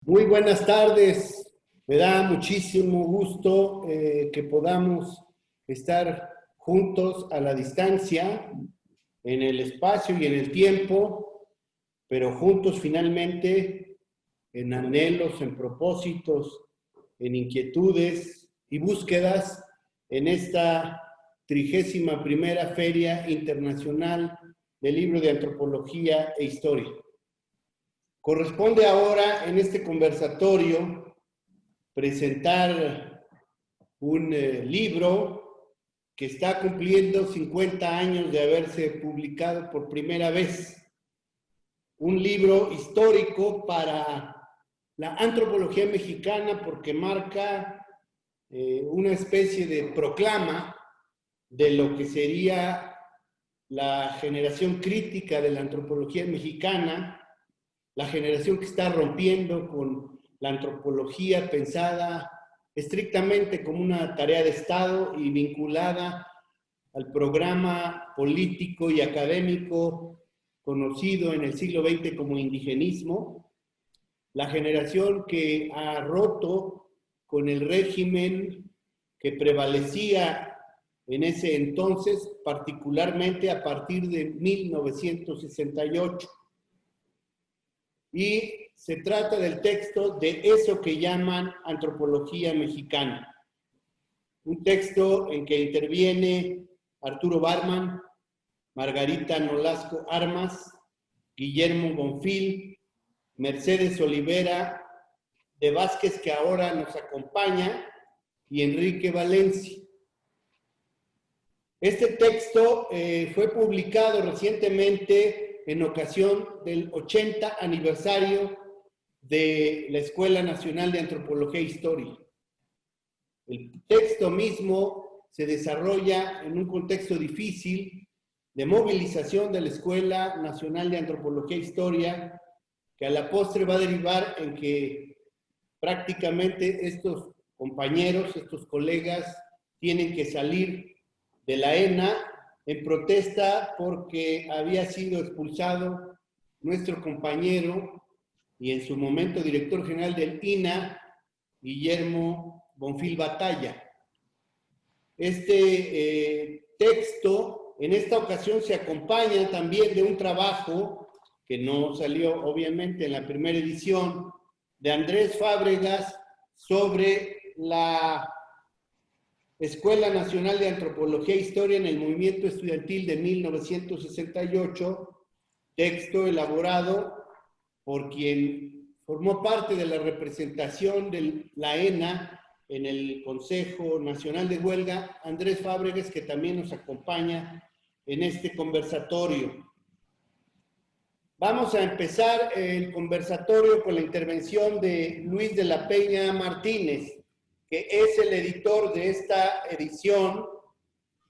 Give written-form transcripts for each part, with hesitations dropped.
Muy buenas tardes. Me da muchísimo gusto que podamos estar juntos a la distancia, en el espacio y en el tiempo, pero juntos finalmente en anhelos, en propósitos, en inquietudes y búsquedas en esta 31ª Feria Internacional del Libro de Antropología e Historia. Corresponde ahora en este conversatorio presentar un libro que está cumpliendo 50 años de haberse publicado por primera vez. Un libro histórico para la antropología mexicana porque marca una especie de proclama de lo que sería la generación crítica de la antropología mexicana, la generación que está rompiendo con la antropología pensada estrictamente como una tarea de Estado y vinculada al programa político y académico conocido en el siglo XX como indigenismo, la generación que ha roto con el régimen que prevalecía en ese entonces, particularmente a partir de 1968. Y se trata del texto de eso que llaman antropología mexicana. Un texto en que interviene Arturo Barman, Margarita Nolasco Armas, Guillermo Bonfil, Mercedes Olivera de Vázquez, que ahora nos acompaña, y Enrique Valencia. Este texto fue publicado recientemente en ocasión del 80 aniversario de la Escuela Nacional de Antropología e Historia. El texto mismo se desarrolla en un contexto difícil de movilización de la Escuela Nacional de Antropología e Historia, que a la postre va a derivar en que prácticamente estos compañeros, estos colegas, tienen que salir de la ENA en protesta porque había sido expulsado nuestro compañero y en su momento director general del INA, Guillermo Bonfil Batalla. Este texto en esta ocasión se acompaña también de un trabajo que no salió obviamente en la primera edición, de Andrés Fábregas sobre la Escuela Nacional de Antropología e Historia en el Movimiento Estudiantil de 1968, texto elaborado por quien formó parte de la representación de la ENA en el Consejo Nacional de Huelga, Andrés Fábregas, que también nos acompaña en este conversatorio. Vamos a empezar el conversatorio con la intervención de Luis de la Peña Martínez, que es el editor de esta edición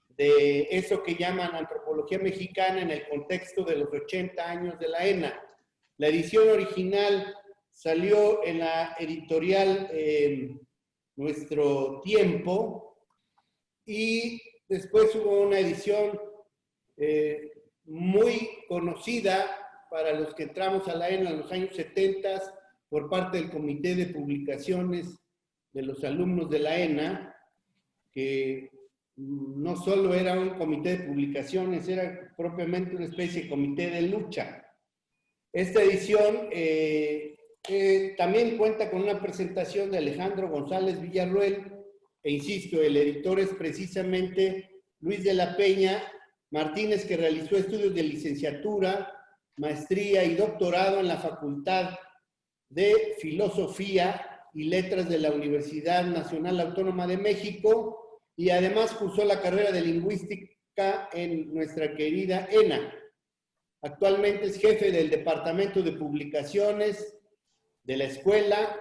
de eso que llaman Antropología Mexicana en el contexto de los 80 años de la ENA. La edición original salió en la editorial Nuestro Tiempo y después hubo una edición muy conocida para los que entramos a la ENA en los años 70 por parte del Comité de Publicaciones de los alumnos de la ENA, que no solo era un comité de publicaciones, era propiamente una especie de comité de lucha. Esta edición también cuenta con una presentación de Alejandro González Villarruel, e insisto, el editor es precisamente Luis de la Peña Martínez, que realizó estudios de licenciatura, maestría y doctorado en la Facultad de Filosofía y Letras de la Universidad Nacional Autónoma de México y además cursó la carrera de Lingüística en nuestra querida ENA. Actualmente es jefe del Departamento de Publicaciones de la escuela,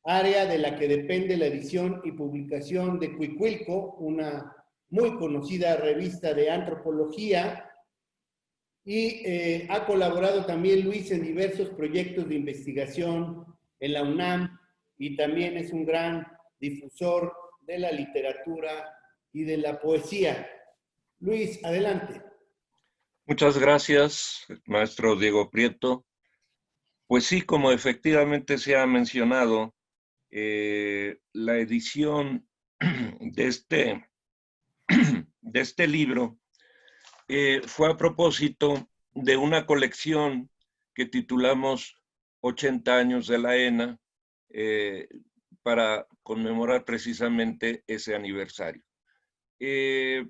área de la que depende la edición y publicación de Cuicuilco, una muy conocida revista de antropología, y ha colaborado también Luis en diversos proyectos de investigación en la UNAM y también es un gran difusor de la literatura y de la poesía. Luis, adelante. Muchas gracias, maestro Diego Prieto. Pues sí, como efectivamente se ha mencionado, la edición de de este libro fue a propósito de una colección que titulamos 80 años de la ENA, eh, para conmemorar precisamente ese aniversario. Eh,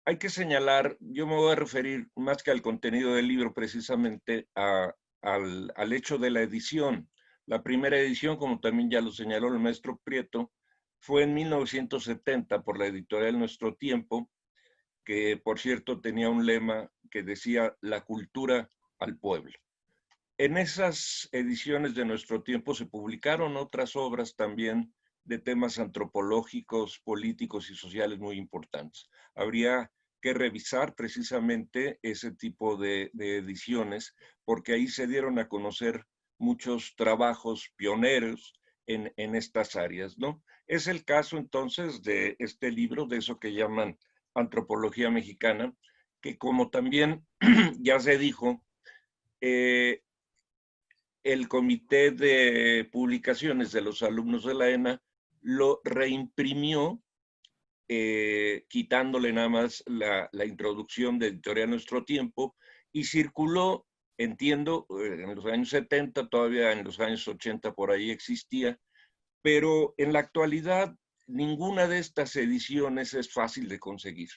Hay que señalar, yo me voy a referir más que al contenido del libro, precisamente al hecho de la edición. La primera edición, como también ya lo señaló el maestro Prieto, fue en 1970 por la editorial Nuestro Tiempo, que por cierto tenía un lema que decía la cultura al pueblo. En esas ediciones de Nuestro Tiempo se publicaron otras obras también de temas antropológicos, políticos y sociales muy importantes. Habría que revisar precisamente ese tipo de ediciones, porque ahí se dieron a conocer muchos trabajos pioneros en estas áreas, ¿no? Es el caso entonces de este libro, de eso que llaman Antropología Mexicana, que como también ya se dijo, eh, el comité de publicaciones de los alumnos de la ENA lo reimprimió, quitándole nada más la introducción de Editorial Nuestro Tiempo, y circuló, entiendo, en los años 70, todavía en los años 80 por ahí existía, pero en la actualidad ninguna de estas ediciones es fácil de conseguir.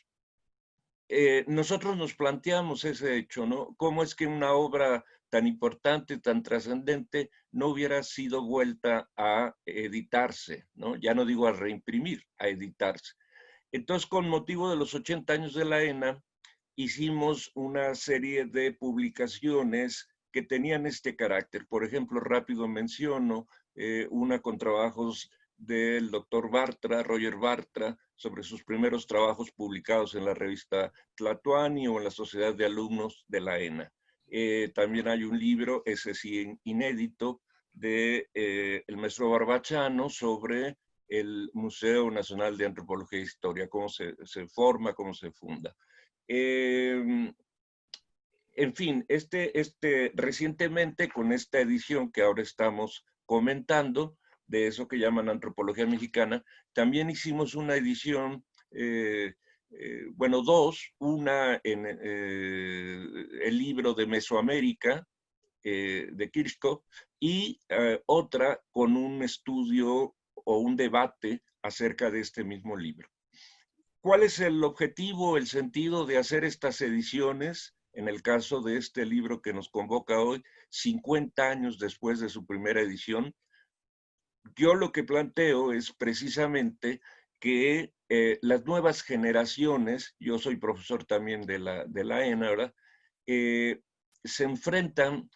Nosotros nos planteamos ese hecho, ¿no? ¿Cómo es que una obra tan importante, tan trascendente, no hubiera sido vuelta a editarse, ¿no? Ya no digo a reimprimir, a editarse. Entonces, con motivo de los 80 años de la ENA, hicimos una serie de publicaciones que tenían este carácter. Por ejemplo, rápido menciono una con trabajos del doctor Bartra, Roger Bartra, sobre sus primeros trabajos publicados en la revista Tlatoani o en la Sociedad de Alumnos de la ENA. También hay un libro, ese sí inédito, de el maestro Barbachano sobre el Museo Nacional de Antropología e Historia, cómo se forma, cómo se funda. En fin, recientemente con esta edición que ahora estamos comentando, de eso que llaman Antropología Mexicana, también hicimos una edición, bueno, dos, una en el libro de Mesoamérica, de Kirchhoff, y otra con un estudio o un debate acerca de este mismo libro. ¿Cuál es el objetivo, el sentido de hacer estas ediciones? En el caso de este libro que nos convoca hoy, 50 años después de su primera edición, yo lo que planteo es precisamente que las nuevas generaciones, yo soy profesor también de la ENA, ¿verdad? Se enfrentan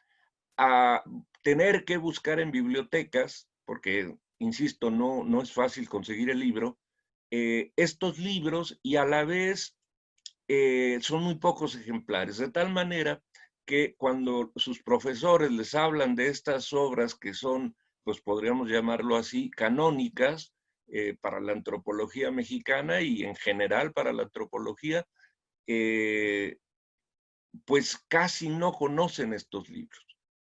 a tener que buscar en bibliotecas, porque, insisto, no es fácil conseguir el libro, estos libros, y a la vez son muy pocos ejemplares, de tal manera que cuando sus profesores les hablan de estas obras que son, pues podríamos llamarlo así, canónicas para la antropología mexicana y en general para la antropología, eh, pues casi no conocen estos libros.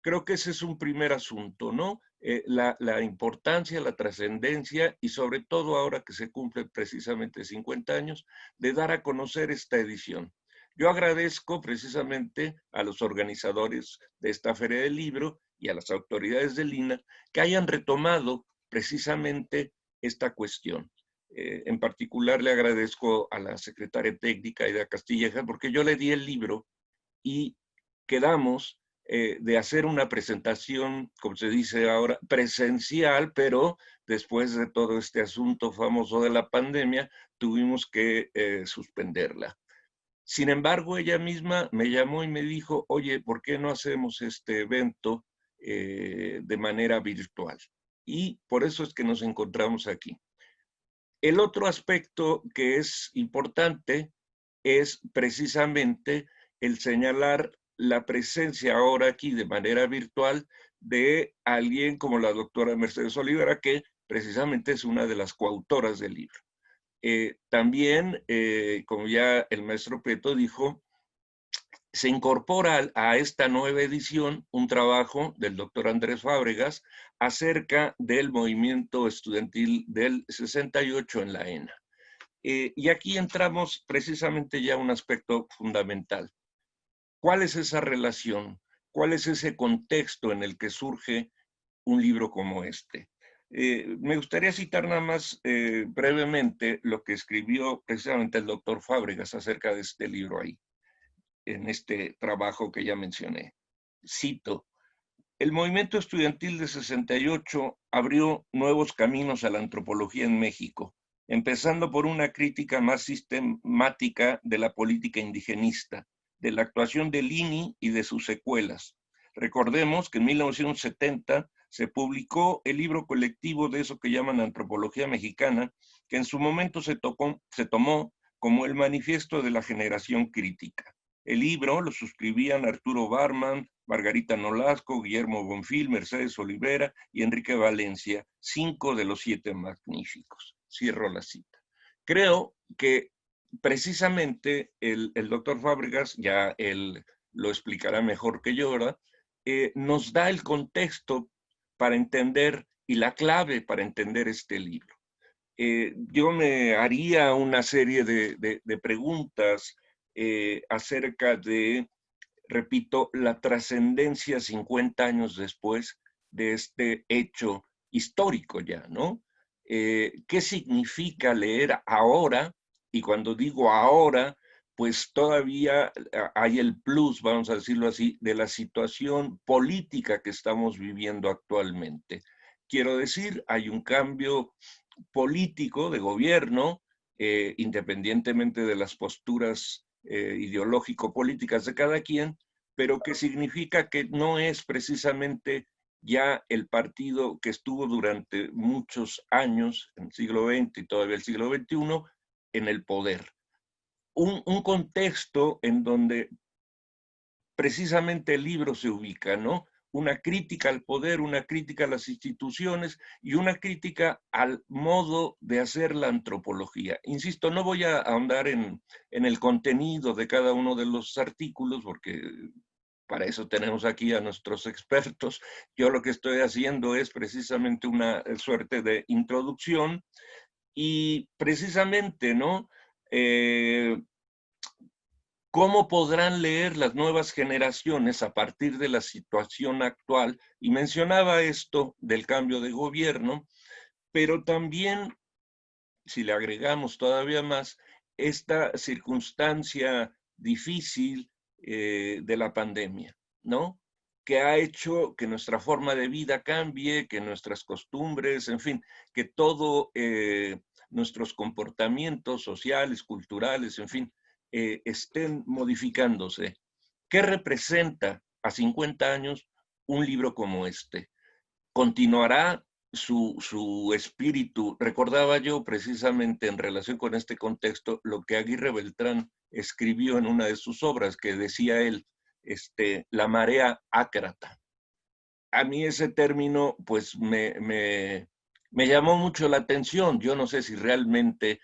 Creo que ese es un primer asunto, ¿no? La importancia, la trascendencia y sobre todo ahora que se cumplen precisamente 50 años de dar a conocer esta edición. Yo agradezco precisamente a los organizadores de esta Feria del Libro y a las autoridades del INA que hayan retomado precisamente esta cuestión. En particular le agradezco a la secretaria técnica Ida Castilleja porque yo le di el libro y quedamos de hacer una presentación, como se dice ahora, presencial, pero después de todo este asunto famoso de la pandemia, tuvimos que suspenderla. Sin embargo, ella misma me llamó y me dijo, oye, ¿por qué no hacemos este evento de manera virtual? Y por eso es que nos encontramos aquí. El otro aspecto que es importante es precisamente el señalar la presencia ahora aquí de manera virtual de alguien como la doctora Mercedes Olivera, que precisamente es una de las coautoras del libro. También, como ya el maestro Prieto dijo, se incorpora a esta nueva edición un trabajo del doctor Andrés Fábregas acerca del movimiento estudiantil del 68 en la ENA. Y aquí entramos precisamente ya a un aspecto fundamental. ¿Cuál es esa relación? ¿Cuál es ese contexto en el que surge un libro como este? Me gustaría citar nada más brevemente lo que escribió precisamente el doctor Fábregas acerca de este libro ahí, en este trabajo que ya mencioné. Cito: el movimiento estudiantil de 68 abrió nuevos caminos a la antropología en México, empezando por una crítica más sistemática de la política indigenista, de la actuación del INI y de sus secuelas. Recordemos que en 1970 se publicó el libro colectivo de eso que llaman Antropología Mexicana, que en su momento se tomó como el manifiesto de la generación crítica. El libro lo suscribían Arturo Barman, Margarita Nolasco, Guillermo Bonfil, Mercedes Olivera y Enrique Valencia, 5 de los 7 magníficos. Cierro la cita. Creo que precisamente el doctor Fábregas, ya él lo explicará mejor que yo, ¿verdad? Nos da el contexto para entender y la clave para entender este libro. Yo me haría una serie de preguntas acerca de, repito, la trascendencia 50 años después de este hecho histórico ya, ¿no? ¿Qué significa leer ahora? Y cuando digo ahora, pues todavía hay el plus, vamos a decirlo así, de la situación política que estamos viviendo actualmente. Quiero decir, hay un cambio político de gobierno, independientemente de las posturas ideológico-políticas de cada quien, pero que significa que no es precisamente ya el partido que estuvo durante muchos años, en el siglo XX y todavía el siglo XXI, en el poder. Un contexto en donde precisamente el libro se ubica, ¿no? Una crítica al poder, una crítica a las instituciones y una crítica al modo de hacer la antropología. Insisto, no voy a ahondar en el contenido de cada uno de los artículos, porque para eso tenemos aquí a nuestros expertos. Yo lo que estoy haciendo es precisamente una suerte de introducción y precisamente, ¿no? ¿Cómo podrán leer las nuevas generaciones a partir de la situación actual? Y mencionaba esto del cambio de gobierno, pero también, si le agregamos todavía más, esta circunstancia difícil de la pandemia, ¿no? Que ha hecho que nuestra forma de vida cambie, que nuestras costumbres, en fin, que todo nuestros comportamientos sociales, culturales, en fin, estén modificándose. ¿Qué representa a 50 años un libro como este? ¿Continuará su espíritu? Recordaba yo precisamente en relación con este contexto lo que Aguirre Beltrán escribió en una de sus obras, que decía él, la marea ácrata. A mí ese término pues me llamó mucho la atención. Yo no sé si realmente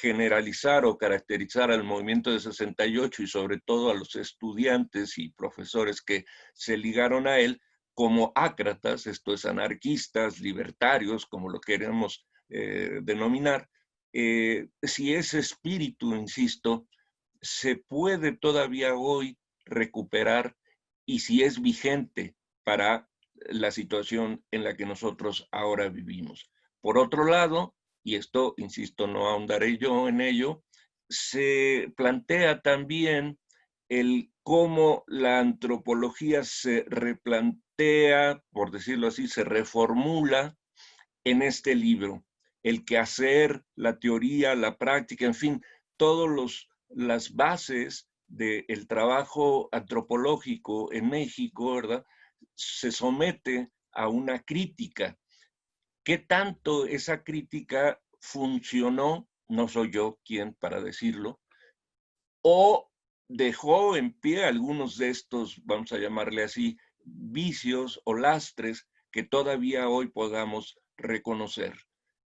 generalizar o caracterizar al movimiento de 68 y sobre todo a los estudiantes y profesores que se ligaron a él como ácratas, esto es anarquistas, libertarios, como lo queremos denominar. Si ese espíritu, insisto, se puede todavía hoy recuperar y si es vigente para la situación en la que nosotros ahora vivimos. Por otro lado, y esto, insisto, no ahondaré yo en ello, se plantea también el cómo la antropología se replantea, por decirlo así, se reformula en este libro. El quehacer, la teoría, la práctica, en fin, todas las bases del trabajo antropológico en México, ¿verdad? Se somete a una crítica. ¿Qué tanto esa crítica funcionó? No soy yo quien para decirlo, o dejó en pie algunos de estos, vamos a llamarle así, vicios o lastres que todavía hoy podamos reconocer.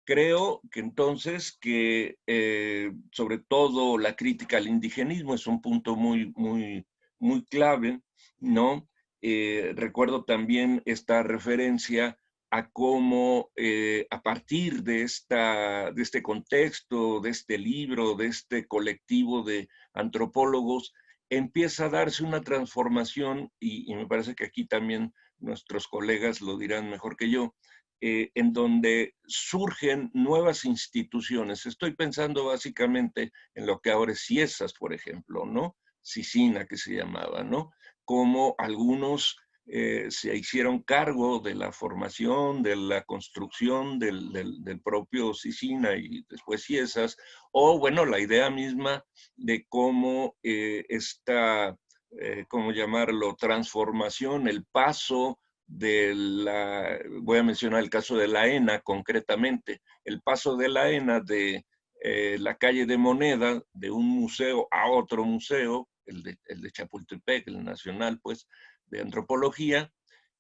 Creo que entonces que sobre todo la crítica al indigenismo es un punto muy muy clave, ¿no? Recuerdo también esta referencia a cómo a partir de este contexto, de este libro, de este colectivo de antropólogos, empieza a darse una transformación, y me parece que aquí también nuestros colegas lo dirán mejor que yo, en donde surgen nuevas instituciones. Estoy pensando básicamente en lo que ahora es CIESAS, por ejemplo, ¿no? CICINA, que se llamaba, ¿no? Como algunos se hicieron cargo de la formación, de la construcción del propio CICINA y después CIESAS, o bueno, la idea misma de cómo ¿cómo llamarlo?, transformación, el paso de voy a mencionar el caso de la ENA concretamente, el paso de la ENA de la calle de Moneda, de un museo a otro museo, el de Chapultepec, el nacional, pues, de antropología.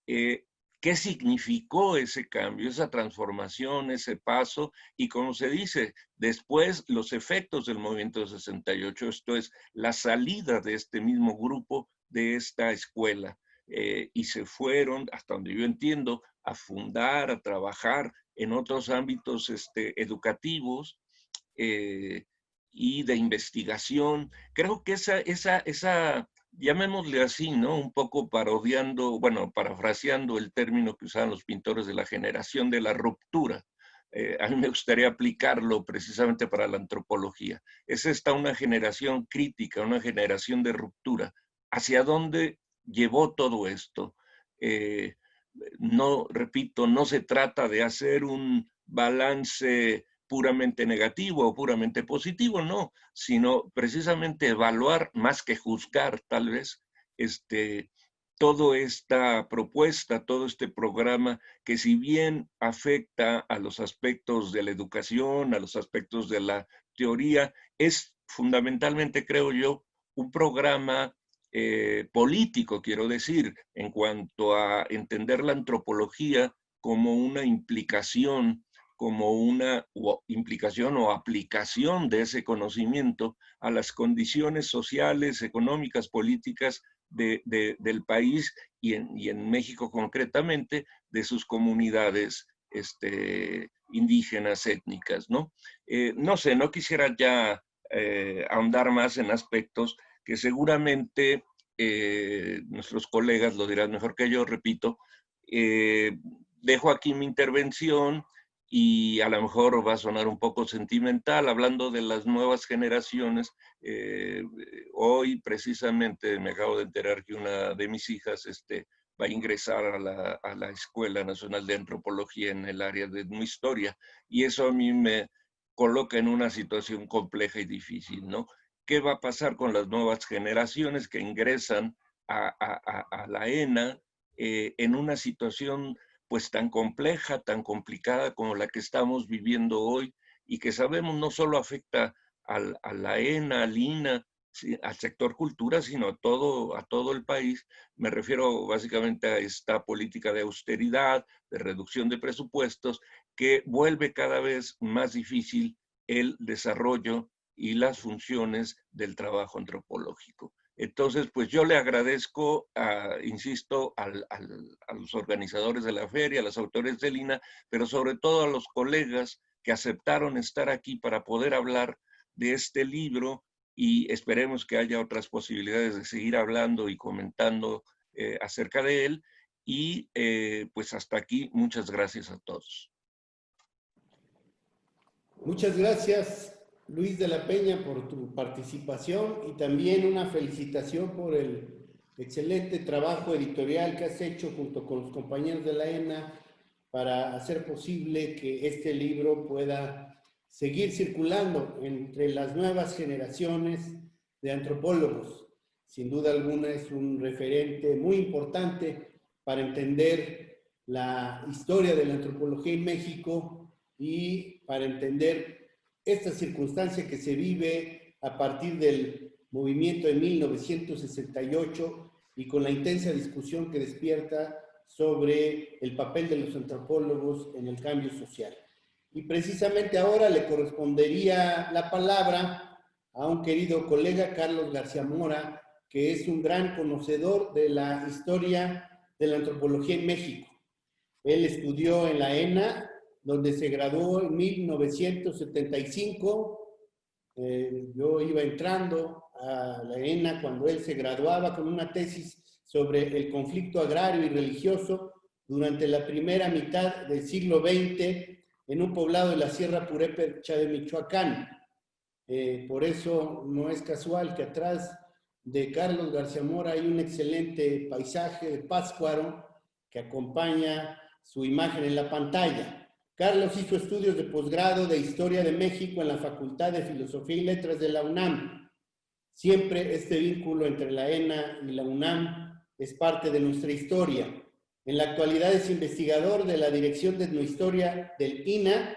¿Qué significó ese cambio, esa transformación, ese paso? Y como se dice, después los efectos del movimiento 68, esto es, la salida de este mismo grupo de esta escuela. Y se fueron, hasta donde yo entiendo, a fundar, a trabajar en otros ámbitos educativos, y de investigación. Creo que esa, llamémosle así, ¿no? Un poco parodiando, bueno, parafraseando el término que usaban los pintores de la generación de la ruptura. A mí me gustaría aplicarlo precisamente para la antropología. Es esta una generación crítica, una generación de ruptura. ¿Hacia dónde llevó todo esto? No, repito, no se trata de hacer un balance puramente negativo o puramente positivo, no, sino precisamente evaluar más que juzgar tal vez toda esta propuesta, todo este programa que si bien afecta a los aspectos de la educación, a los aspectos de la teoría, es fundamentalmente, creo yo, un programa político, quiero decir, en cuanto a entender la antropología como una implicación, implicación o aplicación de ese conocimiento a las condiciones sociales, económicas, políticas del país y en México concretamente, de sus comunidades indígenas, étnicas, ¿no? No sé, no quisiera ya ahondar más en aspectos que seguramente nuestros colegas lo dirán mejor que yo, repito. Dejo aquí mi intervención y a lo mejor va a sonar un poco sentimental, hablando de las nuevas generaciones. Hoy precisamente me acabo de enterar que una de mis hijas va a ingresar a la Escuela Nacional de Antropología en el área de Etnohistoria, y eso a mí me coloca en una situación compleja y difícil, ¿no? ¿Qué va a pasar con las nuevas generaciones que ingresan a la ENA en una situación pues tan compleja, tan complicada como la que estamos viviendo hoy, y que sabemos no solo afecta a la ENA, al INA, al sector cultura, sino a todo el país? Me refiero básicamente a esta política de austeridad, de reducción de presupuestos, que vuelve cada vez más difícil el desarrollo y las funciones del trabajo antropológico. Entonces, pues yo le agradezco, insisto, a los organizadores de la feria, a los autores del INA, pero sobre todo a los colegas que aceptaron estar aquí para poder hablar de este libro, y esperemos que haya otras posibilidades de seguir hablando y comentando acerca de él. Y pues hasta aquí, muchas gracias a todos. Muchas gracias, Luis de la Peña, por tu participación, y también una felicitación por el excelente trabajo editorial que has hecho junto con los compañeros de la ENA para hacer posible que este libro pueda seguir circulando entre las nuevas generaciones de antropólogos. Sin duda alguna es un referente muy importante para entender la historia de la antropología en México y para entender esta circunstancia que se vive a partir del movimiento de 1968 y con la intensa discusión que despierta sobre el papel de los antropólogos en el cambio social. Y precisamente ahora le correspondería la palabra a un querido colega, Carlos García Mora, que es un gran conocedor de la historia de la antropología en México. Él estudió en la ENA, donde se graduó en 1975. Yo iba entrando a la ENA cuando él se graduaba con una tesis sobre el conflicto agrario y religioso durante la primera mitad del siglo XX en un poblado de la Sierra Purépecha de Michoacán. Por eso no es casual que atrás de Carlos García Mora hay un excelente paisaje de Pátzcuaro que acompaña su imagen en la pantalla. Carlos hizo estudios de posgrado de Historia de México en la Facultad de Filosofía y Letras de la UNAM. Siempre este vínculo entre la ENA y la UNAM es parte de nuestra historia. En la actualidad es investigador de la Dirección de Etnohistoria del INAH,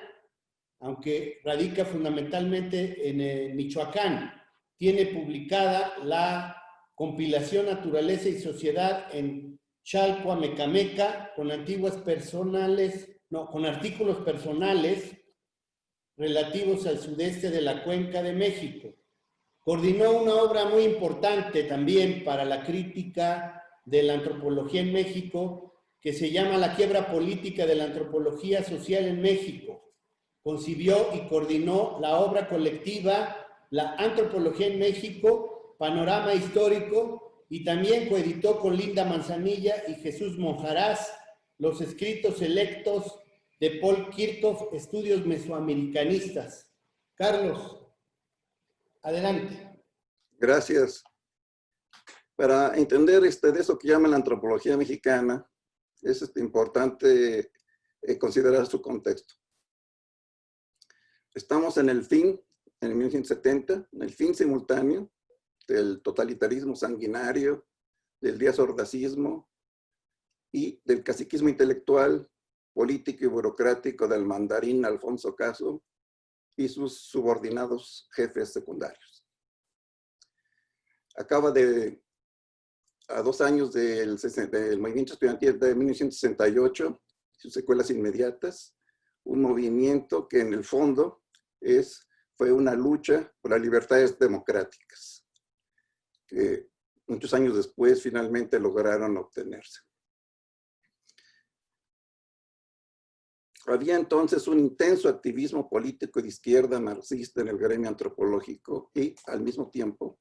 aunque radica fundamentalmente en Michoacán. Tiene publicada la compilación Naturaleza y Sociedad en Chalcoamecameca con artículos personales relativos al sudeste de la Cuenca de México. Coordinó una obra muy importante también para la crítica de la antropología en México, que se llama La quiebra política de la antropología social en México. Concibió y coordinó la obra colectiva La antropología en México, panorama histórico, y también coeditó con Linda Manzanilla y Jesús Monjarás los escritos selectos de Paul Kirchhoff, Estudios Mesoamericanistas. Carlos, adelante. Gracias. Para entender de eso que llaman la antropología mexicana, es importante considerar su contexto. Estamos en el fin, en 1970, en el fin simultáneo del totalitarismo sanguinario, del diazordacismo y del caciquismo intelectual, político y burocrático del mandarín Alfonso Caso y sus subordinados jefes secundarios. Acaba a 2 años del movimiento estudiantil de 1968, sus secuelas inmediatas, un movimiento que en el fondo fue una lucha por las libertades democráticas, que muchos años después finalmente lograron obtenerse. Había entonces un intenso activismo político de izquierda marxista en el gremio antropológico y, al mismo tiempo,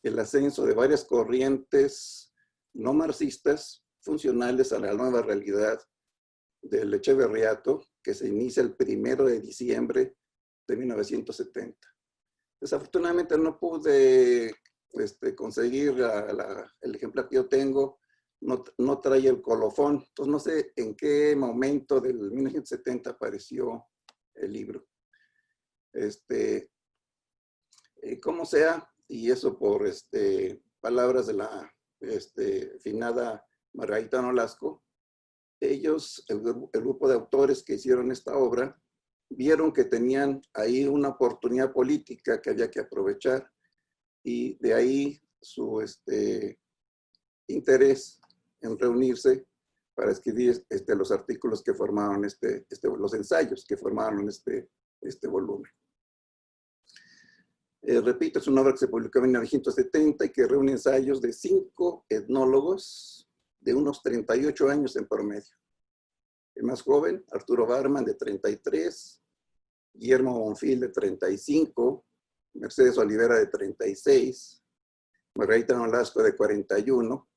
el ascenso de varias corrientes no marxistas funcionales a la nueva realidad del Echeverriato, que se inicia el 1 de diciembre de 1970. Desafortunadamente no pude conseguir el ejemplar que yo tengo, no trae el colofón, entonces no sé en qué momento del 1970 apareció el libro. Como sea, y eso por palabras de la finada Margarita Nolasco, ellos, el grupo de autores que hicieron esta obra, vieron que tenían ahí una oportunidad política que había que aprovechar, y de ahí su interés en reunirse para escribir los artículos que formaron los ensayos que formaron este volumen. Repito, es una obra que se publicó en 1970 y que reúne ensayos de 5 etnólogos de unos 38 años en promedio. El más joven, Arturo Barman, de 33, Guillermo Bonfil, de 35, Mercedes Olivera, de 36, Margarita Nolasco, de 41,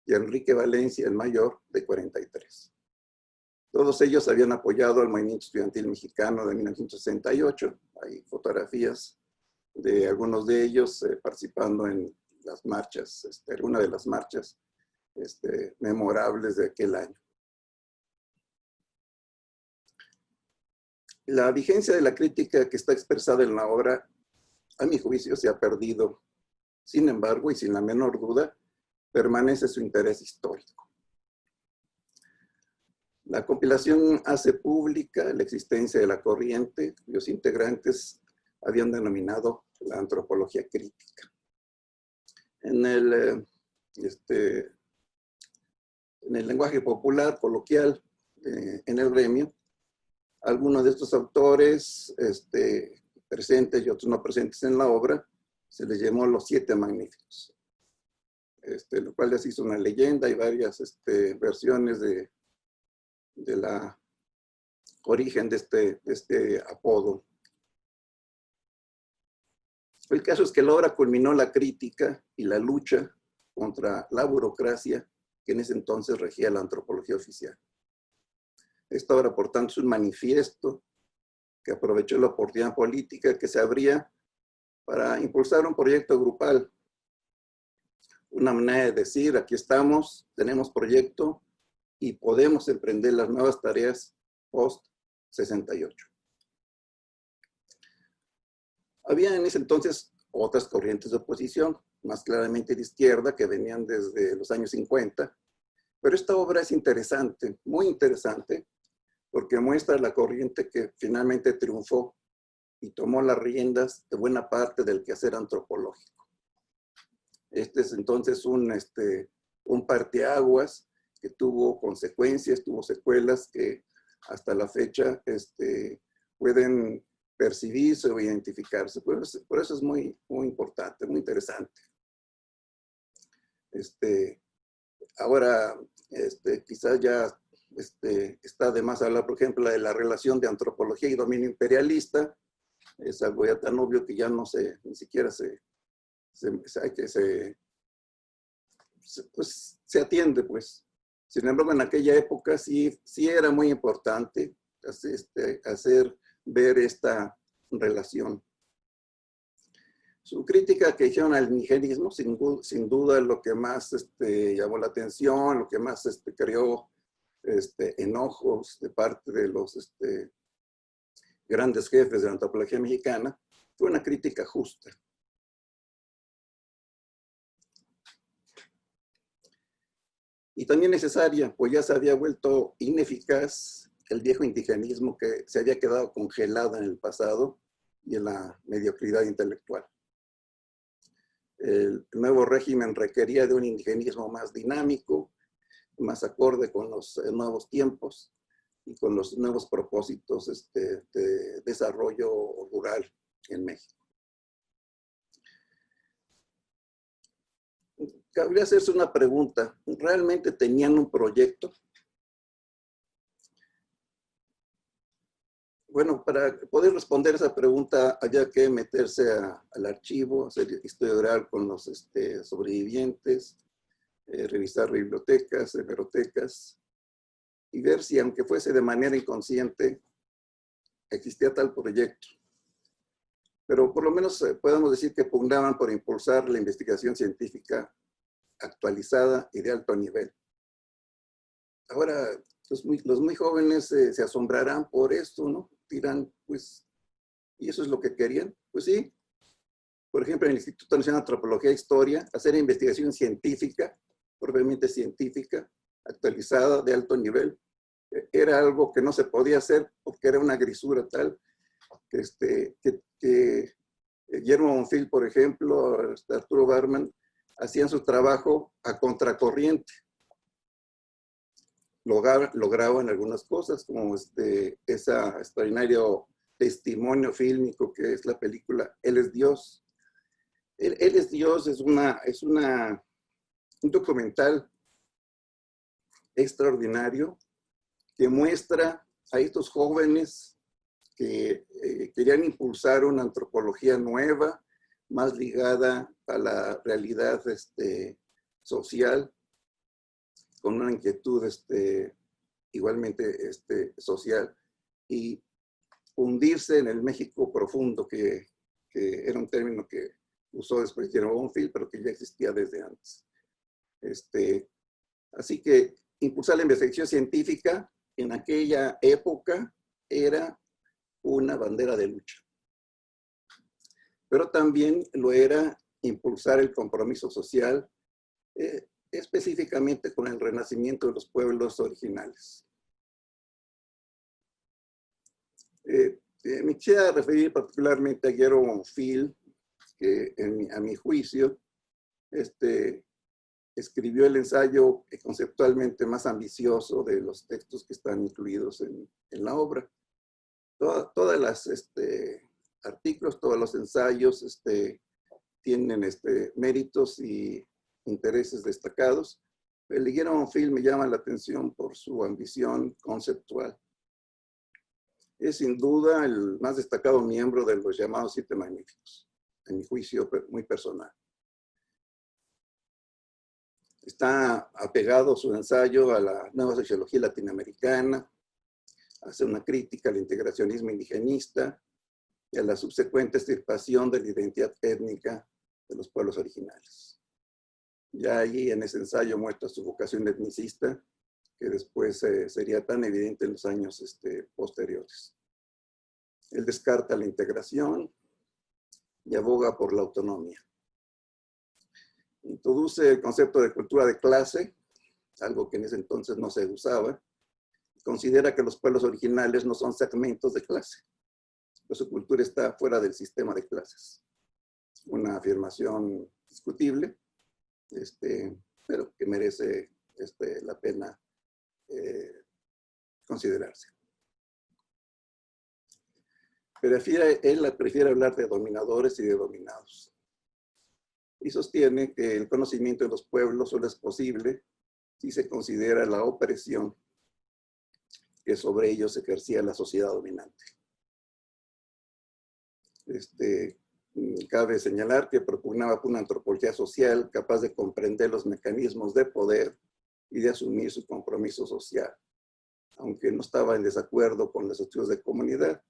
y Enrique Valencia, el mayor, de 43. Todos ellos habían apoyado al movimiento estudiantil mexicano de 1968. Hay fotografías de algunos de ellos participando en las marchas, alguna de las marchas memorables de aquel año. La vigencia de la crítica que está expresada en la obra, a mi juicio, se ha perdido. Sin embargo, y sin la menor duda, permanece su interés histórico. La compilación hace pública la existencia de la corriente cuyos integrantes habían denominado la antropología crítica. En el lenguaje popular, coloquial, en el gremio, algunos de estos autores presentes y otros no presentes en la obra se les llamó los 7 magníficos. lo cual les hizo una leyenda y varias versiones de la origen de este apodo. El caso es que la obra culminó la crítica y la lucha contra la burocracia que en ese entonces regía la antropología oficial. Esta obra, por tanto, es un manifiesto que aprovechó la oportunidad política que se abría para impulsar un proyecto grupal. Una manera de decir, aquí estamos, tenemos proyecto y podemos emprender las nuevas tareas post-68. Había en ese entonces otras corrientes de oposición, más claramente de izquierda, que venían desde los años 50, pero esta obra es interesante, muy interesante, porque muestra la corriente que finalmente triunfó y tomó las riendas de buena parte del quehacer antropológico. Este es entonces un parteaguas que tuvo consecuencias, tuvo secuelas que hasta la fecha pueden percibirse o identificarse. Por eso es muy, muy importante, muy interesante. Ahora, quizás ya está de más hablar, por ejemplo, de la relación de antropología y dominio imperialista. Es algo ya tan obvio que ya no ni siquiera se atiende, pues. Sin embargo, en aquella época sí era muy importante hacer ver esta relación. Su crítica que hicieron al nihilismo, sin duda, lo que más llamó la atención, lo que más creó enojos de parte de los grandes jefes de la antropología mexicana, fue una crítica justa. Y también necesaria, pues ya se había vuelto ineficaz el viejo indigenismo que se había quedado congelado en el pasado y en la mediocridad intelectual. El nuevo régimen requería de un indigenismo más dinámico, más acorde con los nuevos tiempos y con los nuevos propósitos de desarrollo rural en México. Cabría hacerse una pregunta. ¿Realmente tenían un proyecto? Bueno, para poder responder esa pregunta había que meterse al archivo, hacer historia oral con los sobrevivientes, revisar bibliotecas, hemerotecas y ver si, aunque fuese de manera inconsciente, existía tal proyecto. Pero por lo menos podemos decir que pugnaban por impulsar la investigación científica actualizada y de alto nivel. Ahora, los muy jóvenes se asombrarán por esto, ¿no? Dirán, pues, ¿y eso es lo que querían? Pues sí. Por ejemplo, en el Instituto Nacional de Antropología e Historia, hacer investigación científica, propiamente científica, actualizada, de alto nivel, era algo que no se podía hacer porque era una grisura tal que Guillermo Bonfil, por ejemplo, Arturo Barman, hacían su trabajo a contracorriente. Lograban algunas cosas, como ese extraordinario testimonio fílmico que es la película Él es Dios. Él es Dios es un documental extraordinario que muestra a estos jóvenes que querían impulsar una antropología nueva, más ligada a la realidad social, con una inquietud igualmente social, y hundirse en el México profundo, que era un término que usó después Guillermo Bonfil, pero que ya existía desde antes. Así que impulsar la investigación científica en aquella época era una bandera de lucha. Pero también lo era impulsar el compromiso social, específicamente con el renacimiento de los pueblos originales. Me quisiera referir particularmente a Guillermo Bonfil, que a mi juicio escribió el ensayo conceptualmente más ambicioso de los textos que están incluidos en la obra. Todas las artículos, todos los ensayos tienen méritos y intereses destacados. El Guillermo Film me llama la atención por su ambición conceptual. Es sin duda el más destacado miembro de los llamados Siete Magníficos, en mi juicio muy personal. Está apegado su ensayo a la nueva sociología latinoamericana, hace una crítica al integracionismo indigenista y a la subsecuente extirpación de la identidad étnica de los pueblos originales. Ya allí en ese ensayo muestra su vocación etnicista, que después sería tan evidente en los años posteriores. Él descarta la integración y aboga por la autonomía. Introduce el concepto de cultura de clase, algo que en ese entonces no se usaba. Considera que los pueblos originales no son segmentos de clase, pues su cultura está fuera del sistema de clases. Una afirmación discutible, pero que merece la pena considerarse. Él prefiere hablar de dominadores y de dominados. Y sostiene que el conocimiento de los pueblos solo es posible si se considera la opresión que sobre ellos ejercía la sociedad dominante. Cabe señalar que propugnaba una antropología social capaz de comprender los mecanismos de poder y de asumir su compromiso social. Aunque no estaba en desacuerdo con los estudios de comunidad,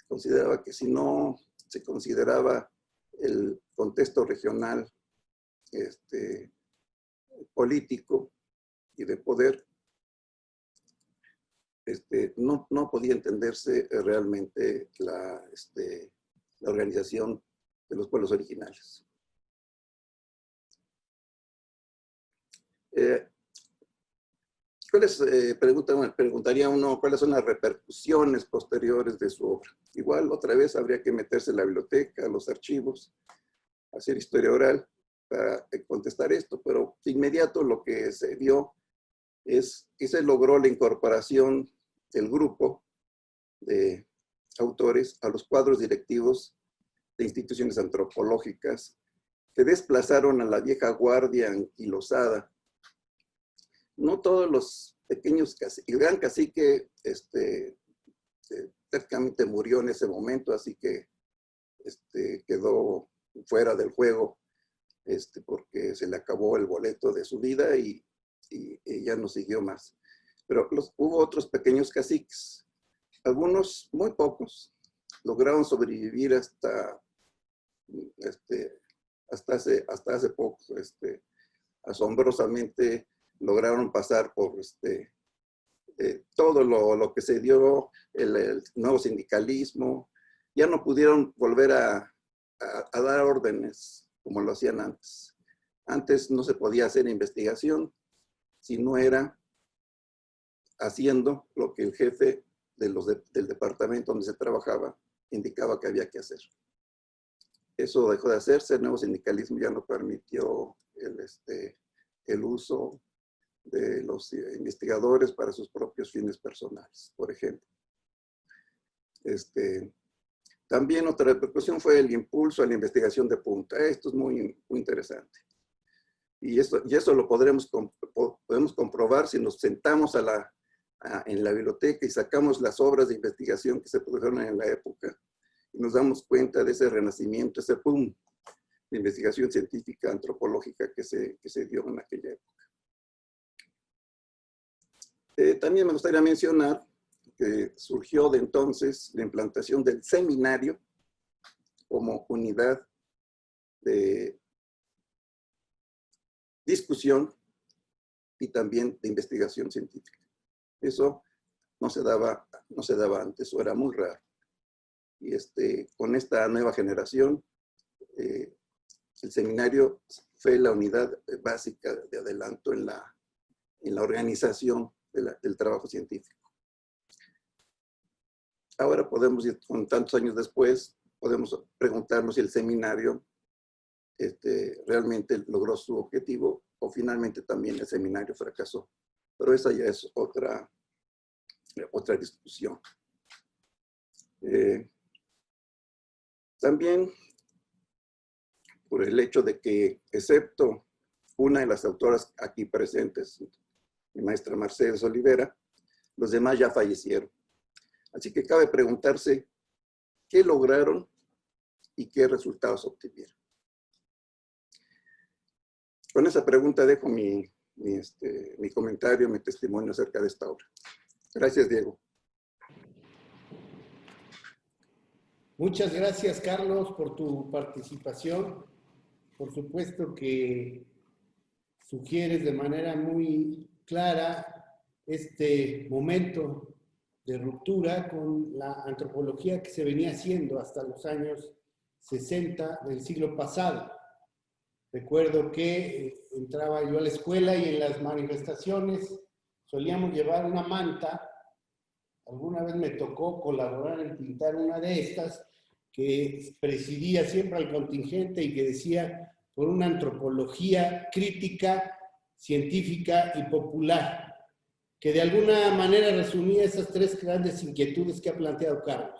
consideraba que si no se consideraba el contexto regional político y de poder, no podía entenderse realmente la organización de los pueblos originales. Preguntaría uno cuáles son las repercusiones posteriores de su obra. Igual, otra vez, habría que meterse en la biblioteca, los archivos, hacer historia oral para contestar esto, pero de inmediato lo que se dio es que se logró la incorporación del grupo de autores a los cuadros directivos de instituciones antropológicas que desplazaron a la vieja guardia anquilosada. No todos los pequeños caciques, el gran cacique prácticamente murió en ese momento, así que quedó fuera del juego porque se le acabó el boleto de su vida y ya no siguió más. Pero hubo otros pequeños caciques, algunos muy pocos, lograron sobrevivir hasta hace poco, asombrosamente lograron pasar por todo lo que se dio, el nuevo sindicalismo. Ya no pudieron volver a dar órdenes como lo hacían antes. Antes no se podía hacer investigación si no era haciendo lo que el jefe del departamento donde se trabajaba indicaba que había que hacer. Eso dejó de hacerse, el nuevo sindicalismo ya no permitió el uso de los investigadores para sus propios fines personales, por ejemplo. También otra repercusión fue el impulso a la investigación de punta. Esto es muy, muy interesante. Y eso lo podemos comprobar si nos sentamos en la biblioteca y sacamos las obras de investigación que se produjeron en la época y nos damos cuenta de ese renacimiento, ese boom de investigación científica, antropológica que se dio en aquella época. También me gustaría mencionar que surgió de entonces la implantación del seminario como unidad de discusión y también de investigación científica. Eso no se daba antes, o era muy raro. Y con esta nueva generación, el seminario fue la unidad básica de adelanto en la organización del trabajo científico. Ahora podemos ir, con tantos años después, podemos preguntarnos si el seminario realmente logró su objetivo o finalmente también el seminario fracasó. Pero esa ya es otra discusión. También por el hecho de que, excepto una de las autoras aquí presentes, mi maestra Mercedes Olivera. Los demás ya fallecieron. Así que cabe preguntarse qué lograron y qué resultados obtuvieron. Con esa pregunta dejo mi comentario, mi testimonio acerca de esta obra. Gracias, Diego. Muchas gracias, Carlos, por tu participación. Por supuesto que sugieres de manera muy clara este momento de ruptura con la antropología que se venía haciendo hasta los años 60 del siglo pasado. Recuerdo que entraba yo a la escuela y en las manifestaciones solíamos llevar una manta. Alguna vez me tocó colaborar en pintar una de estas que presidía siempre al contingente y que decía por una antropología crítica, científica y popular, que de alguna manera resumía esas tres grandes inquietudes que ha planteado Carlos.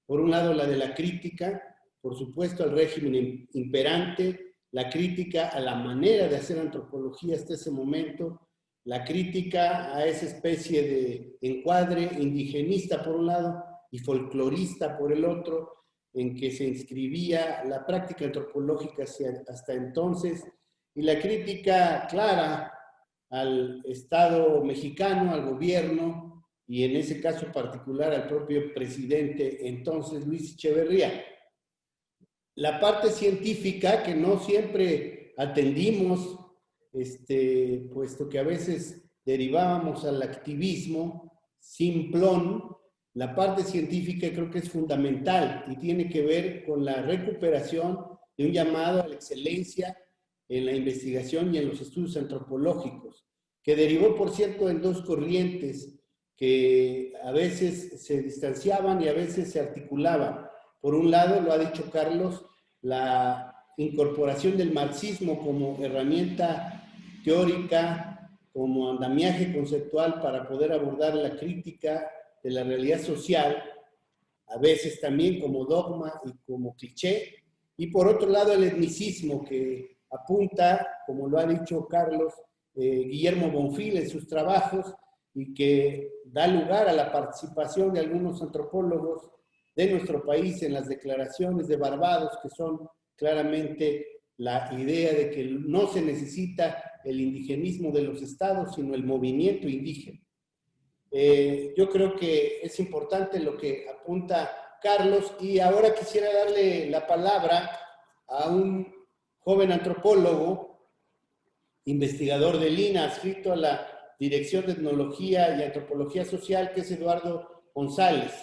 Por un lado, la de la crítica, por supuesto, al régimen imperante, la crítica a la manera de hacer antropología hasta ese momento, la crítica a esa especie de encuadre indigenista por un lado y folclorista por el otro, en que se inscribía la práctica antropológica hasta entonces, y la crítica clara al Estado mexicano, al gobierno, y en ese caso particular al propio presidente entonces, Luis Echeverría. La parte científica, que no siempre atendimos, puesto que a veces derivábamos al activismo simplón, la parte científica creo que es fundamental y tiene que ver con la recuperación de un llamado a la excelencia en la investigación y en los estudios antropológicos, que derivó, por cierto, en dos corrientes que a veces se distanciaban y a veces se articulaban. Por un lado, lo ha dicho Carlos, la incorporación del marxismo como herramienta teórica, como andamiaje conceptual para poder abordar la crítica de la realidad social, a veces también como dogma y como cliché. Y por otro lado, el etnicismo que apunta, como lo ha dicho Carlos, Guillermo Bonfil en sus trabajos, y que da lugar a la participación de algunos antropólogos de nuestro país en las declaraciones de Barbados, que son claramente la idea de que no se necesita el indigenismo de los estados, sino el movimiento indígena. Yo creo que es importante lo que apunta Carlos, y ahora quisiera darle la palabra a un joven antropólogo, investigador del INA, adscrito a la Dirección de Etnología y Antropología Social, que es Eduardo González.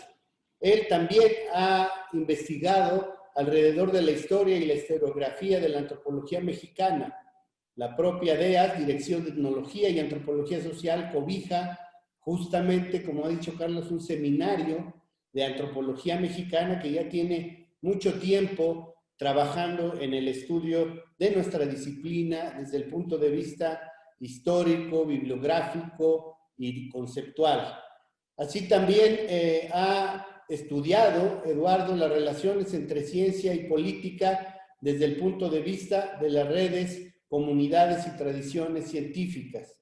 Él también ha investigado alrededor de la historia y la historiografía de la antropología mexicana. La propia DEAS, Dirección de Etnología y Antropología Social, cobija justamente, como ha dicho Carlos, un seminario de antropología mexicana que ya tiene mucho tiempo trabajando en el estudio de nuestra disciplina desde el punto de vista histórico, bibliográfico y conceptual. Así también ha estudiado, Eduardo, las relaciones entre ciencia y política desde el punto de vista de las redes, comunidades y tradiciones científicas.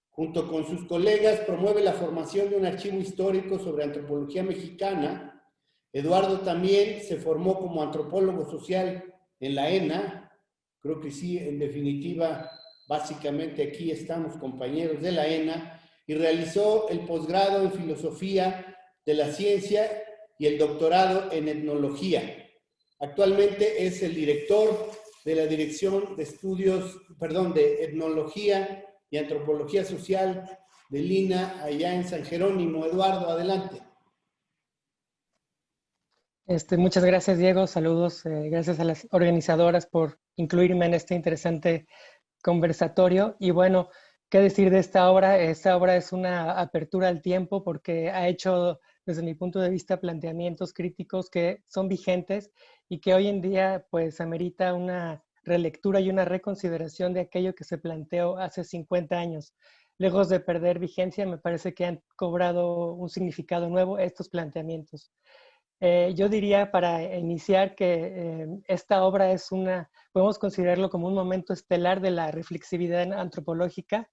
Junto con sus colegas, promueve la formación de un archivo histórico sobre antropología mexicana. Eduardo también se formó como antropólogo social en la ENA. Creo que sí, en definitiva, básicamente aquí estamos compañeros de la ENA, y realizó el posgrado en filosofía de la ciencia y el doctorado en etnología. Actualmente es el director de la Dirección de Estudios, de Etnología y Antropología Social del INA allá en San Jerónimo. Eduardo, adelante. Muchas gracias, Diego. Saludos. Gracias a las organizadoras por incluirme en este interesante conversatorio. Y bueno, ¿qué decir de esta obra? Esta obra es una apertura al tiempo porque ha hecho, desde mi punto de vista, planteamientos críticos que son vigentes y que hoy en día pues amerita una relectura y una reconsideración de aquello que se planteó hace 50 años. Lejos de perder vigencia, me parece que han cobrado un significado nuevo estos planteamientos. Yo diría para iniciar que esta obra es podemos considerarlo como un momento estelar de la reflexividad antropológica.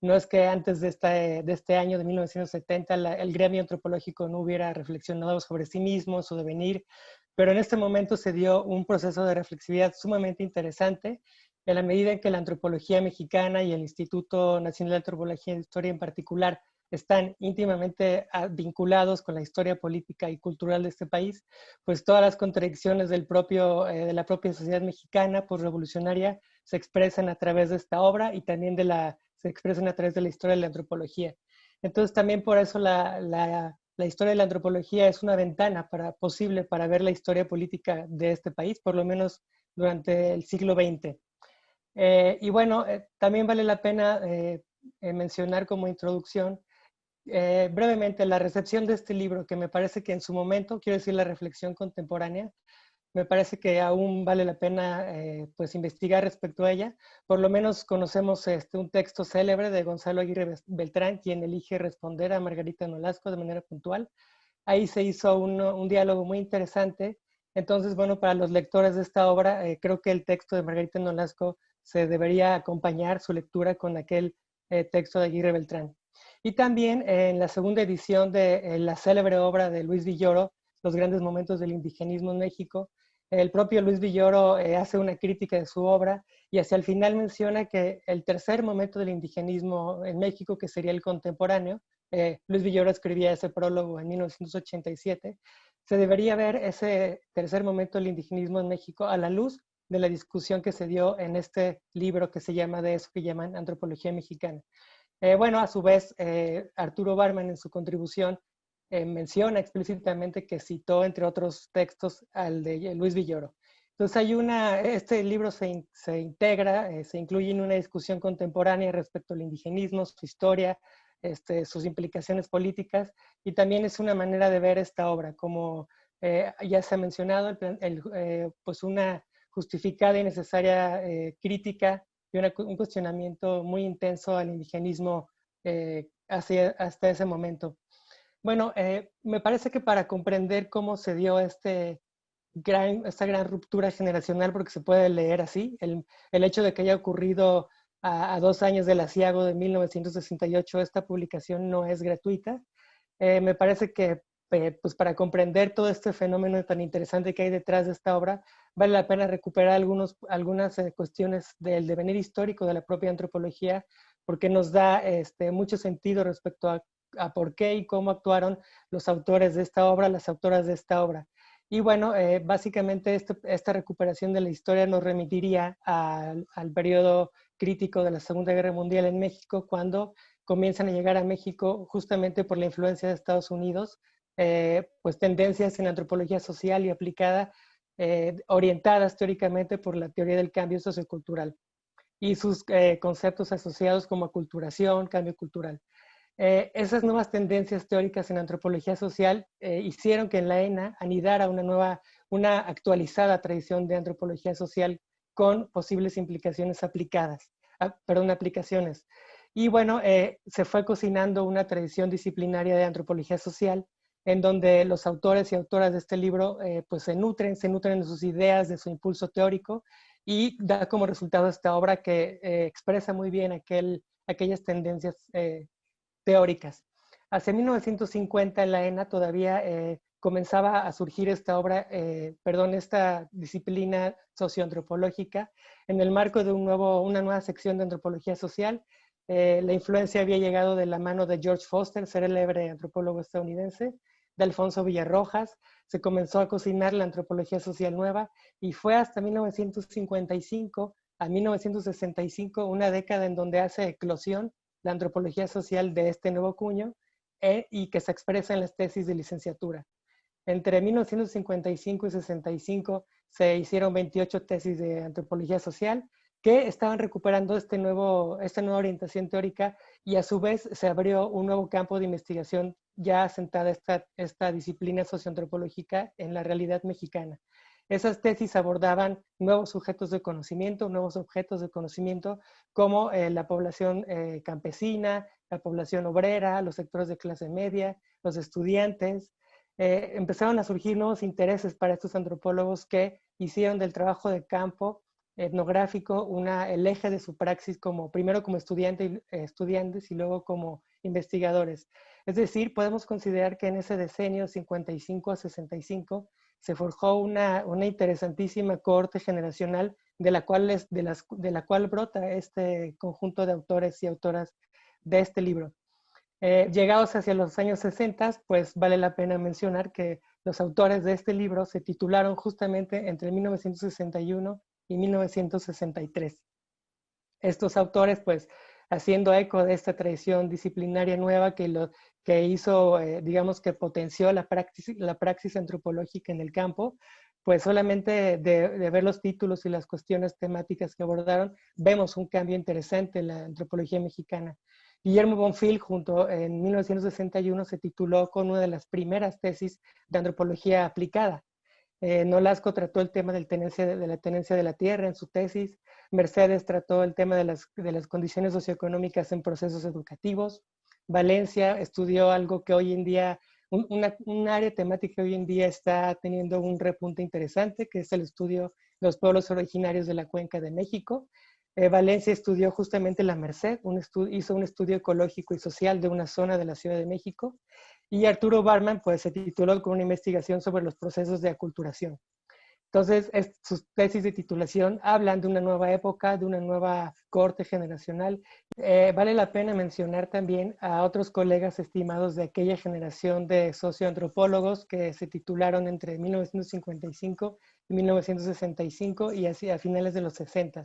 No es que antes de este año de 1970 el gremio antropológico no hubiera reflexionado sobre sí mismo, su devenir, pero en este momento se dio un proceso de reflexividad sumamente interesante en la medida en que la antropología mexicana y el Instituto Nacional de Antropología e Historia en particular están íntimamente vinculados con la historia política y cultural de este país, pues todas las contradicciones de la propia sociedad mexicana postrevolucionaria se expresan a través de esta obra y también se expresan a través de la historia de la antropología. Entonces también por eso la historia de la antropología es una ventana posible para ver la historia política de este país, por lo menos durante el siglo XX. Y bueno, también vale la pena mencionar como introducción brevemente la recepción de este libro, que me parece que en su momento, quiero decir la reflexión contemporánea, me parece que aún vale la pena pues investigar respecto a ella. Por lo menos conocemos un texto célebre de Gonzalo Aguirre Beltrán, quien elige responder a Margarita Nolasco de manera puntual. Ahí se hizo un diálogo muy interesante. Entonces, bueno, para los lectores de esta obra, creo que el texto de Margarita Nolasco se debería acompañar su lectura con aquel texto de Aguirre Beltrán. Y también en la segunda edición de la célebre obra de Luis Villoro, Los grandes momentos del indigenismo en México, el propio Luis Villoro hace una crítica de su obra y hacia el final menciona que el tercer momento del indigenismo en México, que sería el contemporáneo, Luis Villoro escribía ese prólogo en 1987, se debería ver ese tercer momento del indigenismo en México a la luz de la discusión que se dio en este libro que se llama de eso que llaman Antropología Mexicana. Bueno, a su vez, Arturo Barman en su contribución menciona explícitamente que citó, entre otros textos, al de Luis Villoro. Entonces este libro se integra, se incluye en una discusión contemporánea respecto al indigenismo, su historia, sus implicaciones políticas, y también es una manera de ver esta obra, como ya se ha mencionado, pues una justificada y necesaria crítica y un cuestionamiento muy intenso al indigenismo hasta ese momento. Bueno, me parece que para comprender cómo se dio esta gran ruptura generacional, porque se puede leer así, el hecho de que haya ocurrido a 2 años del aciago de 1968, esta publicación no es gratuita. Me parece que pues para comprender todo este fenómeno tan interesante que hay detrás de esta obra, vale la pena recuperar algunas cuestiones del devenir histórico de la propia antropología, porque nos da mucho sentido respecto a por qué y cómo actuaron los autores de esta obra, las autoras de esta obra. Y bueno, básicamente esta recuperación de la historia nos remitiría al periodo crítico de la Segunda Guerra Mundial en México, cuando comienzan a llegar a México justamente por la influencia de Estados Unidos, pues tendencias en antropología social y aplicada, orientadas teóricamente por la teoría del cambio sociocultural y sus conceptos asociados como aculturación, cambio cultural. Esas nuevas tendencias teóricas en antropología social hicieron que en la ENA anidara una actualizada tradición de antropología social con posibles implicaciones aplicaciones. Y bueno, se fue cocinando una tradición disciplinaria de antropología social en donde los autores y autoras de este libro pues se nutren de sus ideas, de su impulso teórico, y da como resultado esta obra que expresa muy bien aquellas tendencias teóricas. Hacia 1950 en la ENA todavía comenzaba a surgir esta esta disciplina socioantropológica en el marco de una nueva sección de antropología social. La influencia había llegado de la mano de George Foster, célebre antropólogo estadounidense, de Alfonso Villarrojas. Se comenzó a cocinar la antropología social nueva y fue hasta 1955 a 1965, una década en donde hace eclosión la antropología social de este nuevo cuño y que se expresa en las tesis de licenciatura. Entre 1955 y 65 se hicieron 28 tesis de antropología social que estaban recuperando esta nueva orientación teórica, y a su vez se abrió un nuevo campo de investigación ya asentada esta disciplina socioantropológica en la realidad mexicana. Esas tesis abordaban nuevos sujetos de conocimiento, nuevos objetos de conocimiento, como la población campesina, la población obrera, los sectores de clase media, los estudiantes. empezaron a surgir nuevos intereses para estos antropólogos que hicieron del trabajo de campo etnográfico el eje de su praxis, primero como estudiantes y luego como investigadores. Es decir, podemos considerar que en ese decenio 55 a 65 se forjó una interesantísima cohorte generacional de la cual brota este conjunto de autores y autoras de este libro. Llegados hacia los años 60, pues vale la pena mencionar que los autores de este libro se titularon justamente entre 1961 y 1963. Estos autores, pues, haciendo eco de esta tradición disciplinaria nueva que hizo, digamos, que potenció la praxis antropológica en el campo, pues solamente de ver los títulos y las cuestiones temáticas que abordaron, vemos un cambio interesante en la antropología mexicana. Guillermo Bonfil, en 1961, se tituló con una de las primeras tesis de antropología aplicada. Nolasco trató el tema de la tenencia de la tierra en su tesis. Mercedes trató el tema de las condiciones socioeconómicas en procesos educativos. Valencia estudió algo que hoy en día, un área temática que hoy en día está teniendo un repunte interesante, que es el estudio de los pueblos originarios de la Cuenca de México. Valencia estudió justamente la Merced, hizo un estudio ecológico y social de una zona de la Ciudad de México. Y Arturo Barman, pues, se tituló con una investigación sobre los procesos de aculturación. Entonces, sus tesis de titulación hablan de una nueva época, de una nueva corte generacional. Vale la pena mencionar también a otros colegas estimados de aquella generación de socioantropólogos que se titularon entre 1955 y 1965 y así a finales de los 60.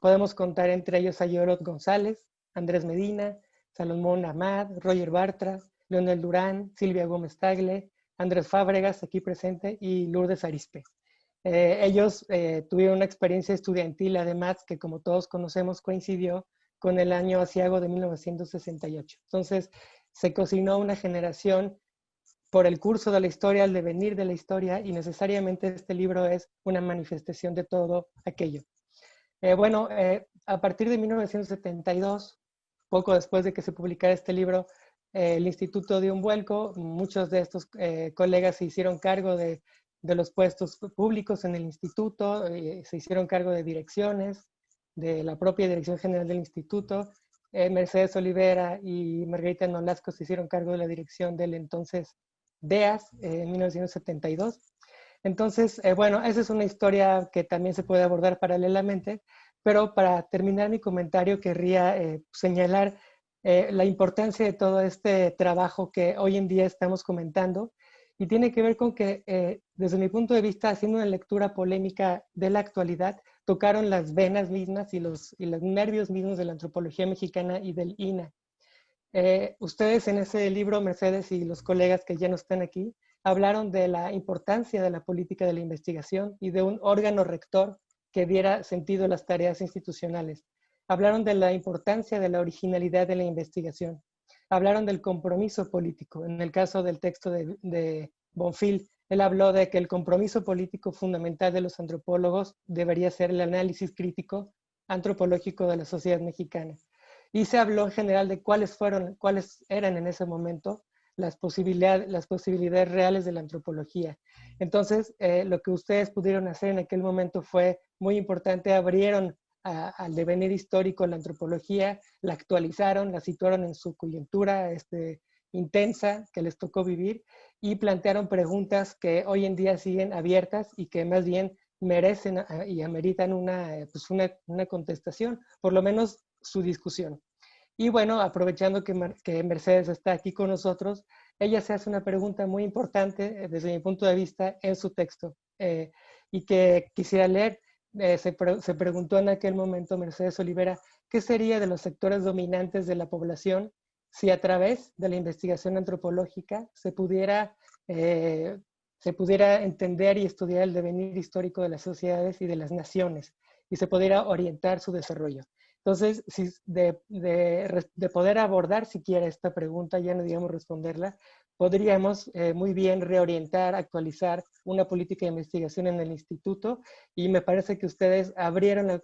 Podemos contar entre ellos a Yorot González, Andrés Medina, Salomón Ahmad, Roger Bartra, Leonel Durán, Silvia Gómez Tagle, Andrés Fábregas, aquí presente, y Lourdes Arizpe. Ellos tuvieron una experiencia estudiantil, además, que como todos conocemos, coincidió con el año aciago de 1968. Entonces, se cocinó una generación por el curso de la historia, el devenir de la historia, y necesariamente este libro es una manifestación de todo aquello. A partir de 1972, poco después de que se publicara este libro, el instituto dio un vuelco. Muchos de estos colegas se hicieron cargo de los puestos públicos en el instituto, se hicieron cargo de direcciones, de la propia dirección general del instituto. Mercedes Olivera y Margarita Nolasco se hicieron cargo de la dirección del entonces DEAS en 1972. Entonces, esa es una historia que también se puede abordar paralelamente, pero para terminar mi comentario querría señalar la importancia de todo este trabajo que hoy en día estamos comentando, y tiene que ver con que, desde mi punto de vista, haciendo una lectura polémica de la actualidad, tocaron las venas mismas y los nervios mismos de la antropología mexicana y del INA. Ustedes en ese libro, Mercedes y los colegas que ya no están aquí, hablaron de la importancia de la política de la investigación y de un órgano rector que diera sentido a las tareas institucionales. Hablaron de la importancia de la originalidad de la investigación. Hablaron del compromiso político. En el caso del texto de Bonfil, él habló de que el compromiso político fundamental de los antropólogos debería ser el análisis crítico antropológico de la sociedad mexicana. Y se habló en general de cuáles eran en ese momento las posibilidades reales de la antropología. Entonces, lo que ustedes pudieron hacer en aquel momento fue muy importante. Abrieron al devenir histórico la antropología, la actualizaron, la situaron en su coyuntura intensa que les tocó vivir, y plantearon preguntas que hoy en día siguen abiertas y que más bien merecen y ameritan una contestación, por lo menos su discusión. Y bueno, aprovechando que Mercedes está aquí con nosotros, ella se hace una pregunta muy importante desde mi punto de vista en su texto, y que quisiera leer. Se preguntó en aquel momento Mercedes Olivera, ¿qué sería de los sectores dominantes de la población si a través de la investigación antropológica se pudiera entender y estudiar el devenir histórico de las sociedades y de las naciones, y se pudiera orientar su desarrollo? Entonces, de poder abordar siquiera esta pregunta, ya no digamos responderla, podríamos muy bien reorientar, actualizar una política de investigación en el instituto, y me parece que ustedes abrieron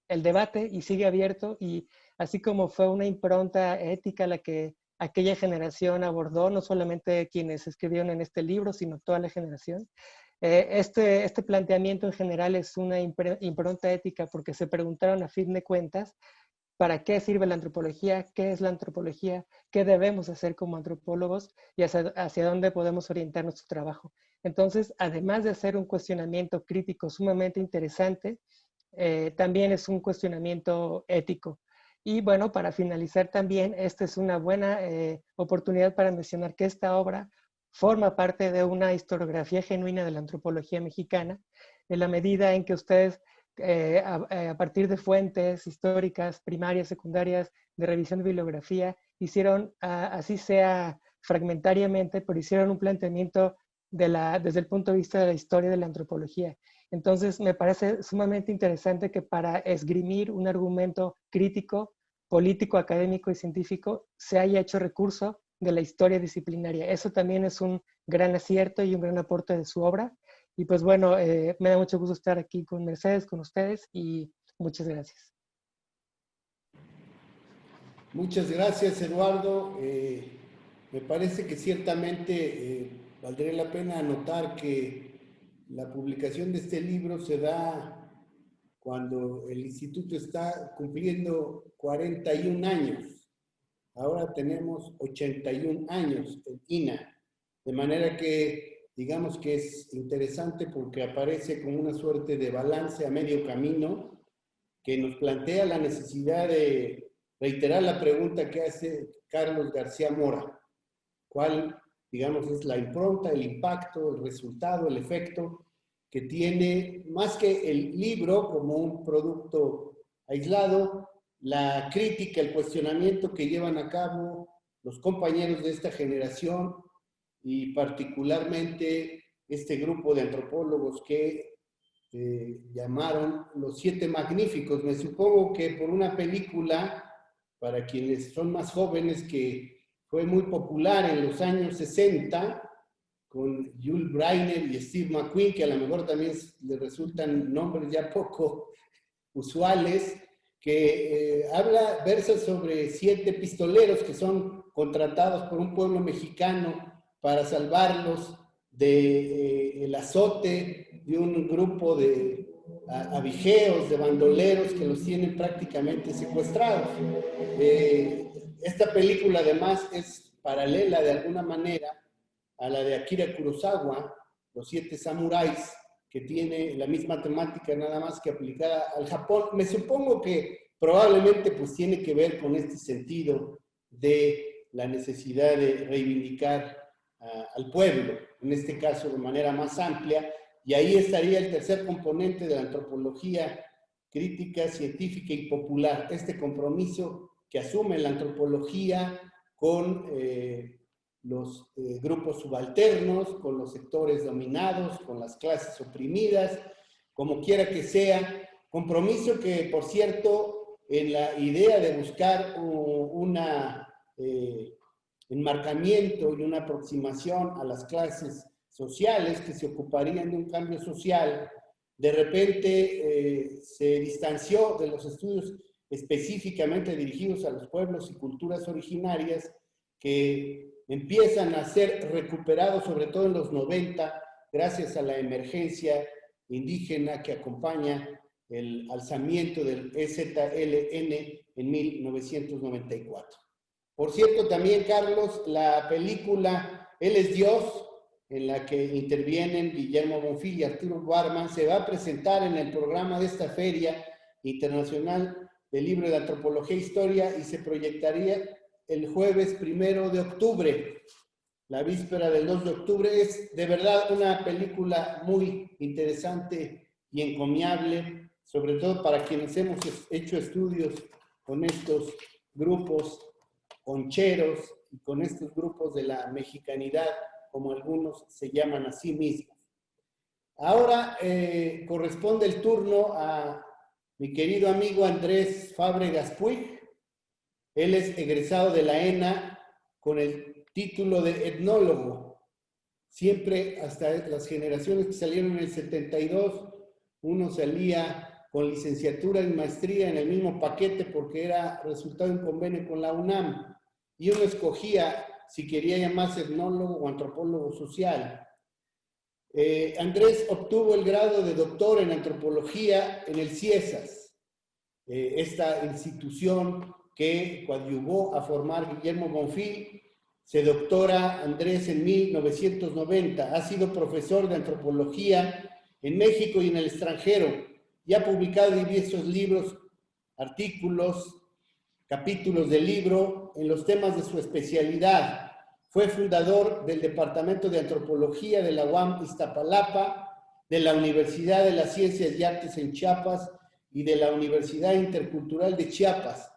el debate y sigue abierto, y así como fue una impronta ética la que aquella generación abordó, no solamente quienes escribieron en este libro, sino toda la generación. Este planteamiento en general es una impronta ética porque se preguntaron a fin de cuentas ¿para qué sirve la antropología? ¿Qué es la antropología? ¿Qué debemos hacer como antropólogos? Y hacia dónde podemos orientar nuestro trabajo. Entonces, además de hacer un cuestionamiento crítico sumamente interesante, también es un cuestionamiento ético. Y bueno, para finalizar también, esta es una buena oportunidad para mencionar que esta obra forma parte de una historiografía genuina de la antropología mexicana, en la medida en que ustedes a partir de fuentes históricas, primarias, secundarias, de revisión de bibliografía, hicieron, así sea fragmentariamente, pero hicieron un planteamiento desde el punto de vista de la historia de la antropología. Entonces, me parece sumamente interesante que para esgrimir un argumento crítico, político, académico y científico, se haya hecho recurso de la historia disciplinaria. Eso también es un gran acierto y un gran aporte de su obra. Y pues bueno, me da mucho gusto estar aquí con Mercedes, con ustedes, y muchas gracias. Muchas gracias, Eduardo. Me parece que ciertamente valdría la pena anotar que la publicación de este libro se da cuando el instituto está cumpliendo 41 años. Ahora tenemos 81 años en INA, de manera que digamos que es interesante porque aparece como una suerte de balance a medio camino que nos plantea la necesidad de reiterar la pregunta que hace Carlos García Mora. ¿Cuál, digamos, es la impronta, el impacto, el resultado, el efecto que tiene, más que el libro como un producto aislado, la crítica, el cuestionamiento que llevan a cabo los compañeros de esta generación y particularmente este grupo de antropólogos que llamaron Los Siete Magníficos? Me supongo que por una película, para quienes son más jóvenes, que fue muy popular en los años 60, con Jules Briner y Steve McQueen, que a lo mejor también les resultan nombres ya poco usuales, que versa sobre 7 pistoleros que son contratados por un pueblo mexicano para salvarlos del azote de un grupo de abigeos, de bandoleros que los tienen prácticamente secuestrados. Esta película además es paralela de alguna manera a la de Akira Kurosawa, Los Siete Samuráis, que tiene la misma temática nada más que aplicada al Japón. Me supongo que probablemente pues tiene que ver con este sentido de la necesidad de reivindicar al pueblo, en este caso de manera más amplia, y ahí estaría el tercer componente de la antropología crítica, científica y popular, este compromiso que asume la antropología con los grupos subalternos, con los sectores dominados, con las clases oprimidas, como quiera que sea, compromiso que, por cierto, en la idea de buscar un enmarcamiento y una aproximación a las clases sociales que se ocuparían de un cambio social, de repente se distanció de los estudios específicamente dirigidos a los pueblos y culturas originarias que empiezan a ser recuperados, sobre todo en los 90, gracias a la emergencia indígena que acompaña el alzamiento del EZLN en 1994. Por cierto, también, Carlos, la película Él es Dios, en la que intervienen Guillermo Bonfil y Arturo Barman, se va a presentar en el programa de esta Feria Internacional del Libro de Antropología e Historia y se proyectaría el jueves 1 de octubre, la víspera del 2 de octubre. Es de verdad una película muy interesante y encomiable, sobre todo para quienes hemos hecho estudios con estos grupos concheros y con estos grupos de la mexicanidad, como algunos se llaman a sí mismos. Ahora corresponde el turno a mi querido amigo Andrés Fábregas Puig. Él es egresado de la ENA con el título de etnólogo. Siempre, hasta las generaciones que salieron en el 72, uno salía con licenciatura y maestría en el mismo paquete porque era resultado de un convenio con la UNAM. y uno escogía si quería llamarse etnólogo o antropólogo social. Andrés obtuvo el grado de doctor en antropología en el CIESAS, esta institución que coadyuvó a formar Guillermo Bonfil. Se doctora Andrés en 1990. Ha sido profesor de antropología en México y en el extranjero y ha publicado diversos libros, artículos, capítulos del libro en los temas de su especialidad. Fue fundador del Departamento de Antropología de la UAM Iztapalapa, de la Universidad de las Ciencias y Artes en Chiapas y de la Universidad Intercultural de Chiapas.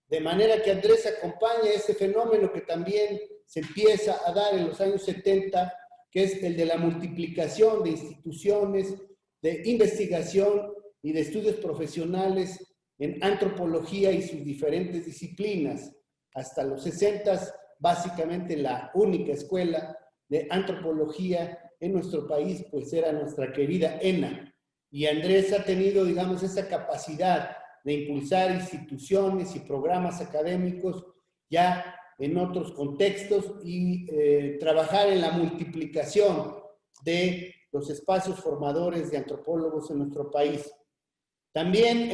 De manera que Andrés acompaña ese fenómeno que también se empieza a dar en los años 70, que es el de la multiplicación de instituciones, de investigación y de estudios profesionales en antropología y sus diferentes disciplinas. Hasta los 60, básicamente la única escuela de antropología en nuestro país, pues era nuestra querida ENA. Y Andrés ha tenido, digamos, esa capacidad de impulsar instituciones y programas académicos ya en otros contextos y trabajar en la multiplicación de los espacios formadores de antropólogos en nuestro país. También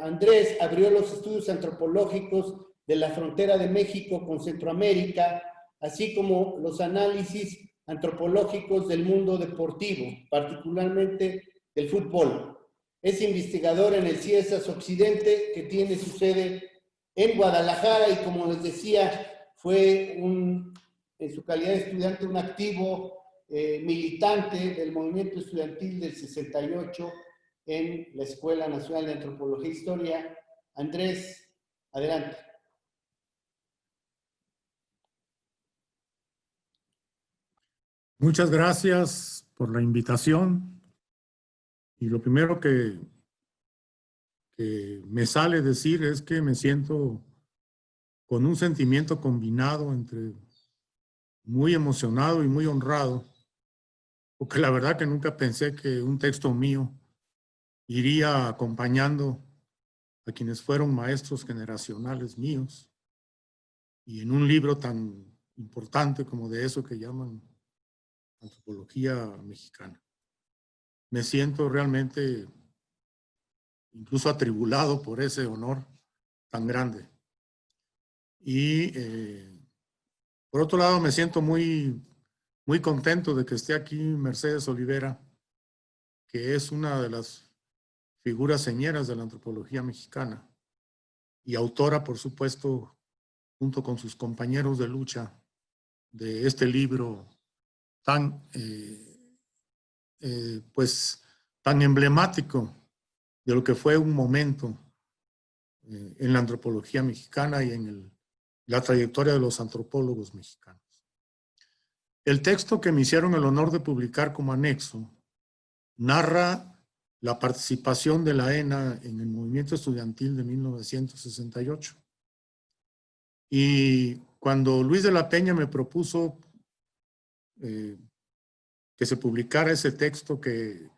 Andrés abrió los estudios antropológicos de la frontera de México con Centroamérica, así como los análisis antropológicos del mundo deportivo, particularmente del fútbol. Es investigador en el CIESAS Occidente, que tiene su sede en Guadalajara, y como les decía, fue en su calidad de estudiante un activo militante del movimiento estudiantil del 68 en la Escuela Nacional de Antropología e Historia. Andrés, adelante. Muchas gracias por la invitación. Y lo primero que me sale decir es que me siento con un sentimiento combinado entre muy emocionado y muy honrado, porque la verdad que nunca pensé que un texto mío iría acompañando a quienes fueron maestros generacionales míos y en un libro tan importante como de eso que llaman Antropología Mexicana. Me siento realmente incluso atribulado por ese honor tan grande. Y por otro lado me siento muy contento de que esté aquí Mercedes Olivera, que es una de las figuras señeras de la antropología mexicana y autora, por supuesto, junto con sus compañeros de lucha, de este libro tan, tan emblemático de lo que fue un momento en la antropología mexicana y en la trayectoria de los antropólogos mexicanos. El texto que me hicieron el honor de publicar como anexo narra la participación de la ENA en el movimiento estudiantil de 1968. Y cuando Luis de la Peña me propuso que se publicara ese texto, que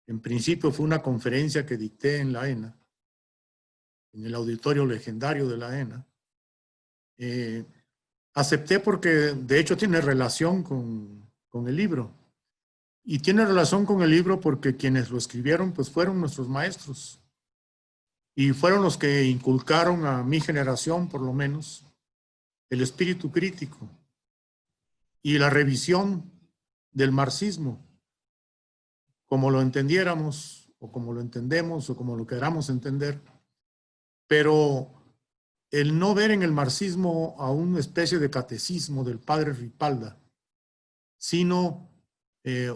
en principio fue una conferencia que dicté en la ENA, en el auditorio legendario de la ENA, acepté porque de hecho tiene relación con el libro. Y tiene relación con el libro porque quienes lo escribieron pues fueron nuestros maestros. Y fueron los que inculcaron a mi generación, por lo menos, el espíritu crítico y la revisión del marxismo, como lo entendiéramos, o como lo entendemos, o como lo queramos entender. Pero el no ver en el marxismo a una especie de catecismo del padre Ripalda, sino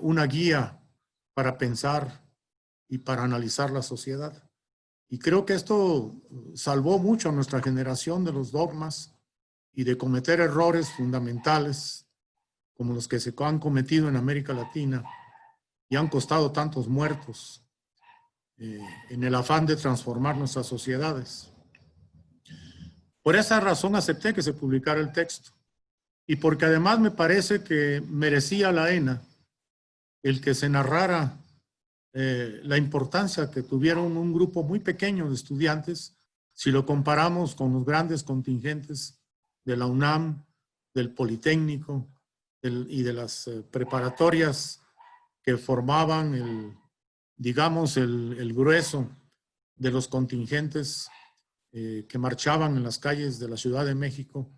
una guía para pensar y para analizar la sociedad. Y creo que esto salvó mucho a nuestra generación de los dogmas y de cometer errores fundamentales como los que se han cometido en América Latina y han costado tantos muertos en el afán de transformar nuestras sociedades. Por esa razón acepté que se publicara el texto y porque además me parece que merecía la ENA el que se narrara la importancia que tuvieron un grupo muy pequeño de estudiantes si lo comparamos con los grandes contingentes de la UNAM, del Politécnico y de las preparatorias que formaban digamos, el grueso de los contingentes que marchaban en las calles de la Ciudad de México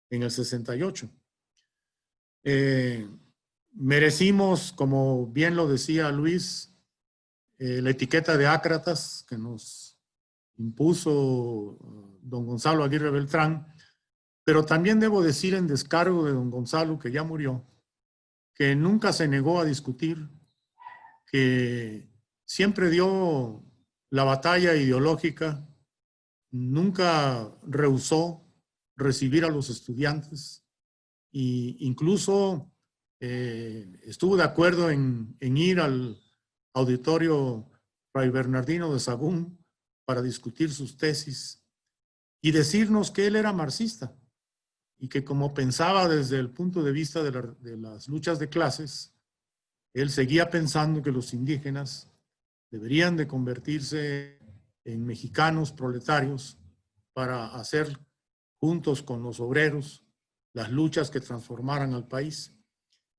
en el 68. Merecimos, como bien lo decía Luis, la etiqueta de ácratas que nos impuso don Gonzalo Aguirre Beltrán, pero también debo decir en descargo de don Gonzalo, que ya murió, que nunca se negó a discutir, que siempre dio la batalla ideológica, nunca rehusó recibir a los estudiantes e incluso estuvo de acuerdo en ir al auditorio Fray Bernardino de Sahagún para discutir sus tesis y decirnos que él era marxista y que como pensaba desde el punto de vista de las luchas de clases, él seguía pensando que los indígenas deberían de convertirse en mexicanos proletarios para hacer juntos con los obreros las luchas que transformaran al país.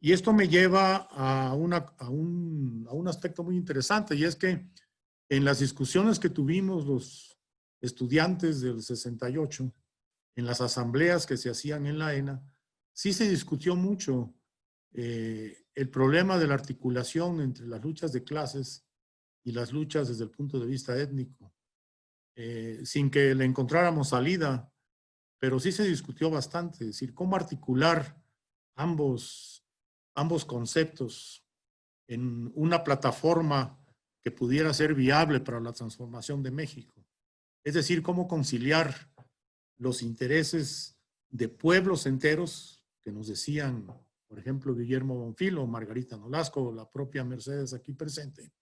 Y esto me lleva a un aspecto muy interesante, y es que en las discusiones que tuvimos los estudiantes del 68, en las asambleas que se hacían en la ENA, sí se discutió mucho el problema de la articulación entre las luchas de clases y las luchas desde el punto de vista étnico, sin que le encontráramos salida, pero sí se discutió bastante, es decir, cómo articular ambos conceptos en una plataforma que pudiera ser viable para la transformación de México. Es decir, cómo conciliar los intereses de pueblos enteros, que nos decían, por ejemplo, Guillermo Bonfilo, Margarita Nolasco, la propia Mercedes aquí presente,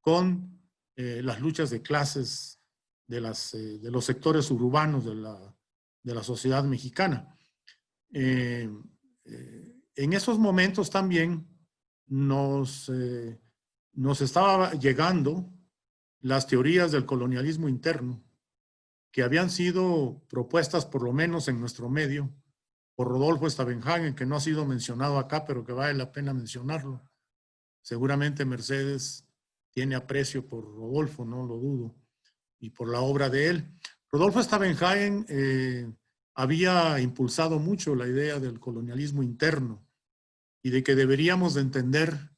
con las luchas de clases de los sectores urbanos de la sociedad mexicana. En esos momentos también nos estaba llegando las teorías del colonialismo interno, que habían sido propuestas, por lo menos en nuestro medio, por Rodolfo Stavenhagen, que no ha sido mencionado acá, pero que vale la pena mencionarlo. Seguramente Mercedes tiene aprecio por Rodolfo, no lo dudo, y por la obra de él. Rodolfo Stavenhagen había impulsado mucho la idea del colonialismo interno y de que deberíamos de entender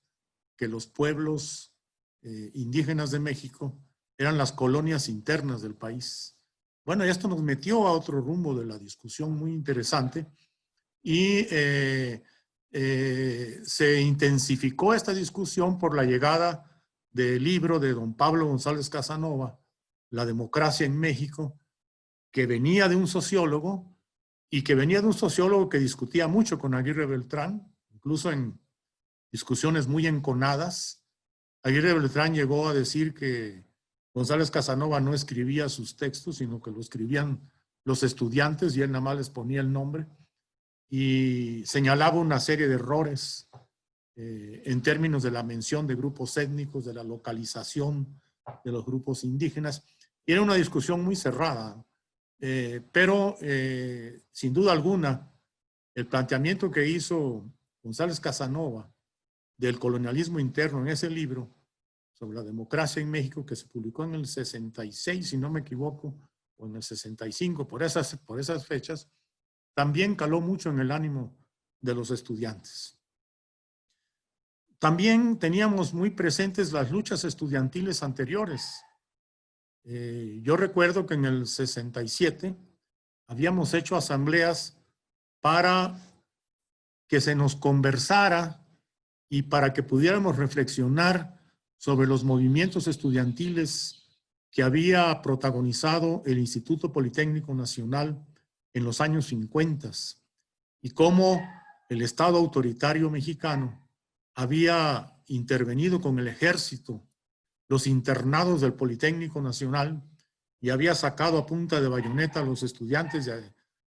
que los pueblos indígenas de México eran las colonias internas del país. Bueno, esto nos metió a otro rumbo de la discusión muy interesante y se intensificó esta discusión por la llegada del libro de don Pablo González Casanova, La democracia en México, que venía de un sociólogo y que venía de un sociólogo que discutía mucho con Aguirre Beltrán, incluso en discusiones muy enconadas. Aguirre Beltrán llegó a decir que González Casanova no escribía sus textos, sino que lo escribían los estudiantes y él nada más les ponía el nombre, y señalaba una serie de errores en términos de la mención de grupos étnicos, de la localización de los grupos indígenas. Y era una discusión muy cerrada, pero sin duda alguna el planteamiento que hizo González Casanova del colonialismo interno en ese libro sobre la democracia en México, que se publicó en el 66, si no me equivoco, o en el 65, por esas fechas, también caló mucho en el ánimo de los estudiantes. También teníamos muy presentes las luchas estudiantiles anteriores. Yo recuerdo que en el 67 habíamos hecho asambleas para que se nos conversara y para que pudiéramos reflexionar sobre los movimientos estudiantiles que había protagonizado el Instituto Politécnico Nacional en los años 50 y cómo el Estado autoritario mexicano había intervenido con el ejército los internados del Politécnico Nacional y había sacado a punta de bayoneta a los estudiantes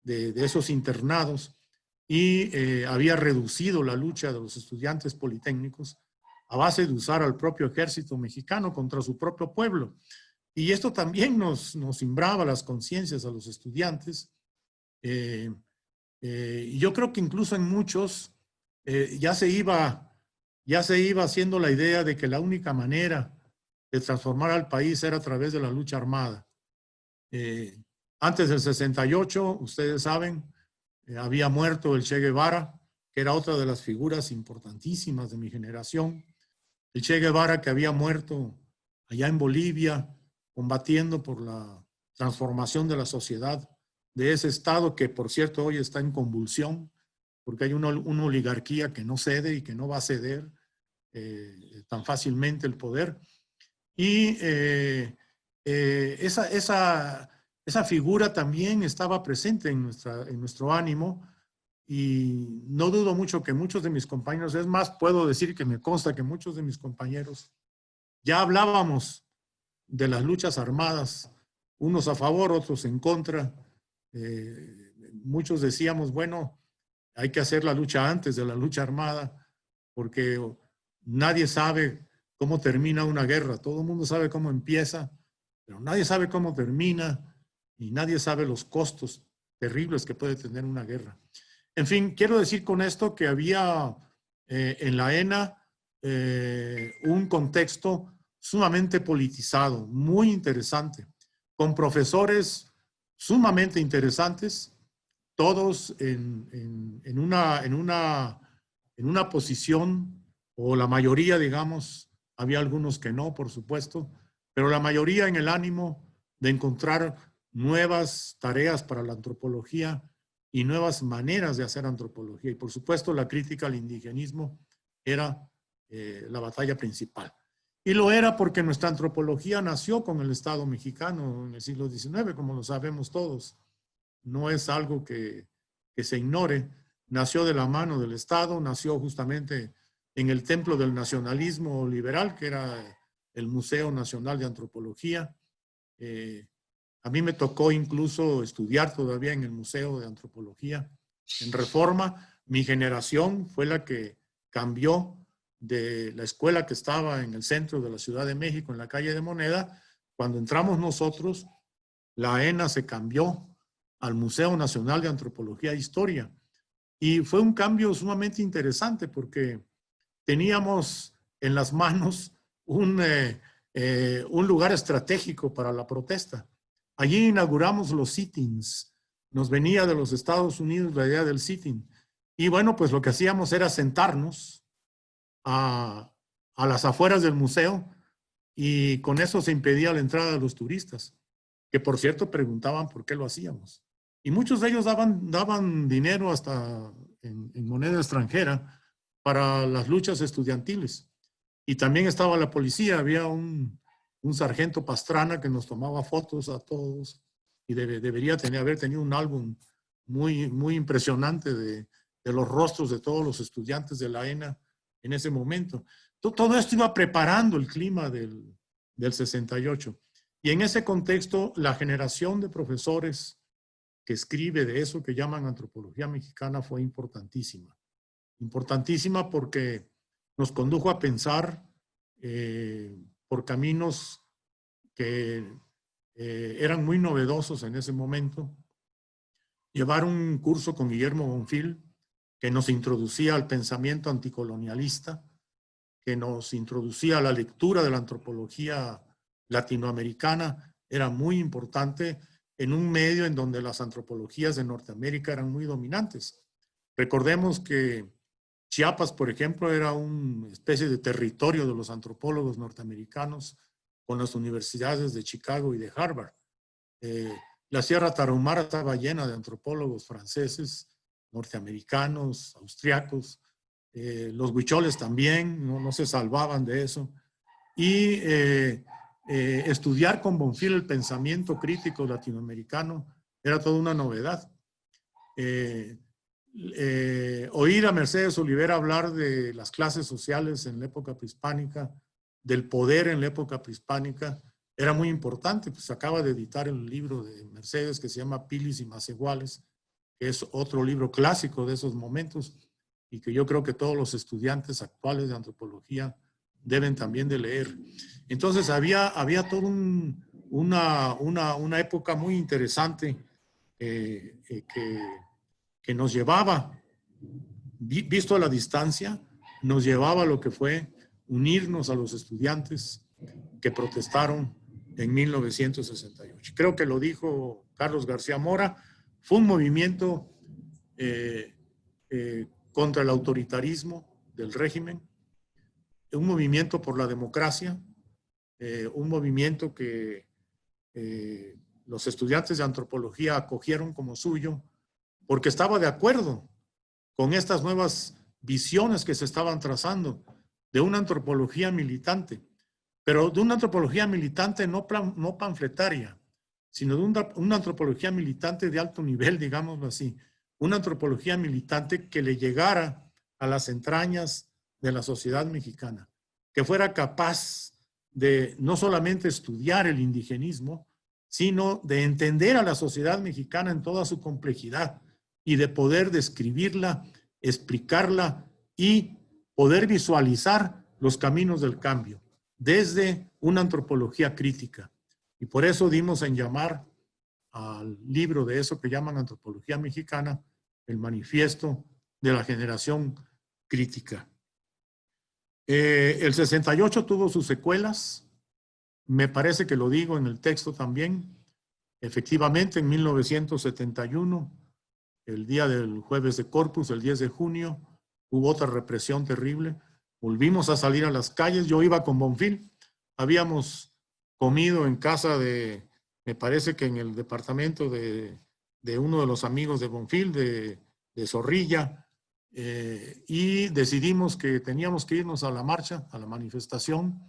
de esos internados y había reducido la lucha de los estudiantes politécnicos a base de usar al propio ejército mexicano contra su propio pueblo. Y esto también nos cimbraba las conciencias a los estudiantes Y yo creo que incluso en muchos ya se iba haciendo la idea de que la única manera de transformar al país era a través de la lucha armada. Antes del 68, ustedes saben, había muerto el Che Guevara, que era otra de las figuras importantísimas de mi generación. El Che Guevara, que había muerto allá en Bolivia, combatiendo por la transformación de la sociedad de ese estado, que por cierto hoy está en convulsión, porque hay una oligarquía que no cede y que no va a ceder tan fácilmente el poder. Y esa figura también estaba presente en nuestro ánimo, y no dudo mucho que muchos de mis compañeros, es más, puedo decir que me consta que muchos de mis compañeros ya hablábamos de las luchas armadas, unos a favor, otros en contra. Muchos decíamos, bueno, hay que hacer la lucha antes de la lucha armada, porque nadie sabe cómo termina una guerra. Todo el mundo sabe cómo empieza, pero nadie sabe cómo termina, y nadie sabe los costos terribles que puede tener una guerra. En fin, quiero decir con esto que había en la ENA un contexto sumamente politizado, muy interesante, con profesores sumamente interesantes, todos en una posición, o la mayoría, digamos, había algunos que no, por supuesto, pero la mayoría en el ánimo de encontrar nuevas tareas para la antropología y nuevas maneras de hacer antropología. Y por supuesto la crítica al indigenismo era la batalla principal. Y lo era porque nuestra antropología nació con el Estado mexicano en el siglo XIX, como lo sabemos todos. No es algo que se ignore. Nació de la mano del Estado, nació justamente en el templo del nacionalismo liberal, que era el Museo Nacional de Antropología. A mí me tocó incluso estudiar todavía en el Museo de Antropología en Reforma. Mi generación fue la que cambió de la escuela que estaba en el centro de la Ciudad de México, en la calle de Moneda. Cuando entramos nosotros, la ENA se cambió al Museo Nacional de Antropología e Historia. Y fue un cambio sumamente interesante porque teníamos en las manos un lugar estratégico para la protesta. Allí inauguramos los sit-ins. Nos venía de los Estados Unidos la idea del sit-in. Y bueno, pues lo que hacíamos era sentarnos a las afueras del museo, y con eso se impedía la entrada de los turistas, que por cierto preguntaban por qué lo hacíamos. Y muchos de ellos daban dinero hasta en moneda extranjera para las luchas estudiantiles. Y también estaba la policía, había un sargento Pastrana que nos tomaba fotos a todos, y debería haber tenido un álbum muy, muy impresionante de los rostros de todos los estudiantes de la ENA en ese momento. Todo esto iba preparando el clima del 68. Y en ese contexto, la generación de profesores que escribe de eso que llaman antropología mexicana fue importantísima. Importantísima porque nos condujo a pensar por caminos que eran muy novedosos en ese momento. Llevar un curso con Guillermo Bonfil, que nos introducía al pensamiento anticolonialista, que nos introducía a la lectura de la antropología latinoamericana, era muy importante en un medio en donde las antropologías de Norteamérica eran muy dominantes. Recordemos que Chiapas, por ejemplo, era una especie de territorio de los antropólogos norteamericanos, con las universidades de Chicago y de Harvard. La Sierra Tarahumara estaba llena de antropólogos franceses, norteamericanos, austriacos. Los huicholes también, no se salvaban de eso. Y estudiar con Bonfil el pensamiento crítico latinoamericano era toda una novedad. Oír a Mercedes Olivera hablar de las clases sociales en la época prehispánica, del poder en la época prehispánica, era muy importante. Pues acaba de editar el libro de Mercedes que se llama Pilis y Más Iguales, que es otro libro clásico de esos momentos y que yo creo que todos los estudiantes actuales de antropología deben también de leer. Entonces había toda una época muy interesante que que nos llevaba, visto a la distancia, nos llevaba a lo que fue unirnos a los estudiantes que protestaron en 1968. Creo que lo dijo Carlos García Mora, fue un movimiento contra el autoritarismo del régimen, un movimiento por la democracia, un movimiento que los estudiantes de antropología acogieron como suyo, porque estaba de acuerdo con estas nuevas visiones que se estaban trazando de una antropología militante, pero de una antropología militante no panfletaria, sino de una antropología militante de alto nivel, digámoslo así, una antropología militante que le llegara a las entrañas de la sociedad mexicana, que fuera capaz de no solamente estudiar el indigenismo, sino de entender a la sociedad mexicana en toda su complejidad y de poder describirla, explicarla y poder visualizar los caminos del cambio desde una antropología crítica. Y por eso dimos en llamar al libro de eso que llaman Antropología Mexicana, el Manifiesto de la Generación Crítica. El 68 tuvo sus secuelas, me parece que lo digo en el texto también. Efectivamente, en 1971, el día del jueves de Corpus, el 10 de junio, hubo otra represión terrible. Volvimos a salir a las calles. Yo iba con Bonfil. Habíamos comido en casa de, me parece que en el departamento de uno de los amigos de Bonfil, de Zorrilla, y decidimos que teníamos que irnos a la marcha, a la manifestación.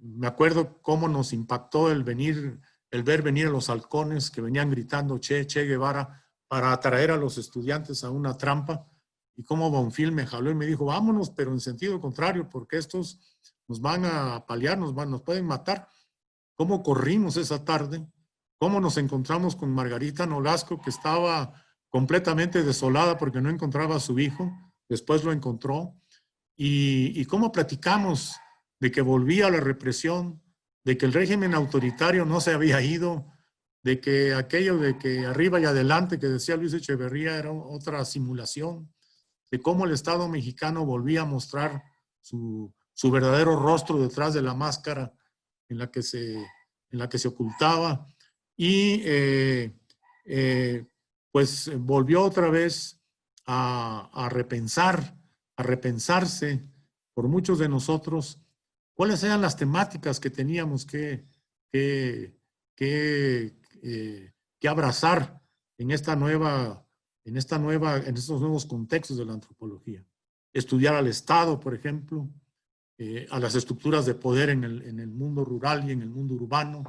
Me acuerdo cómo nos impactó el ver venir a los halcones que venían gritando Che Guevara para atraer a los estudiantes a una trampa, y cómo Bonfil me jaló y me dijo, vámonos, pero en sentido contrario, porque estos nos van a apalear, nos pueden matar. Cómo corrimos esa tarde, cómo nos encontramos con Margarita Nolasco, que estaba completamente desolada porque no encontraba a su hijo, después lo encontró, y cómo platicamos de que volvía la represión, de que el régimen autoritario no se había ido, de que aquello de que arriba y adelante que decía Luis Echeverría era otra simulación, de cómo el Estado mexicano volvía a mostrar su verdadero rostro detrás de la máscara en la que se ocultaba, y pues volvió otra vez a repensarse por muchos de nosotros cuáles eran las temáticas que teníamos que abrazar en estos nuevos contextos de la antropología. Estudiar al Estado, por ejemplo, a las estructuras de poder en el mundo rural y en el mundo urbano,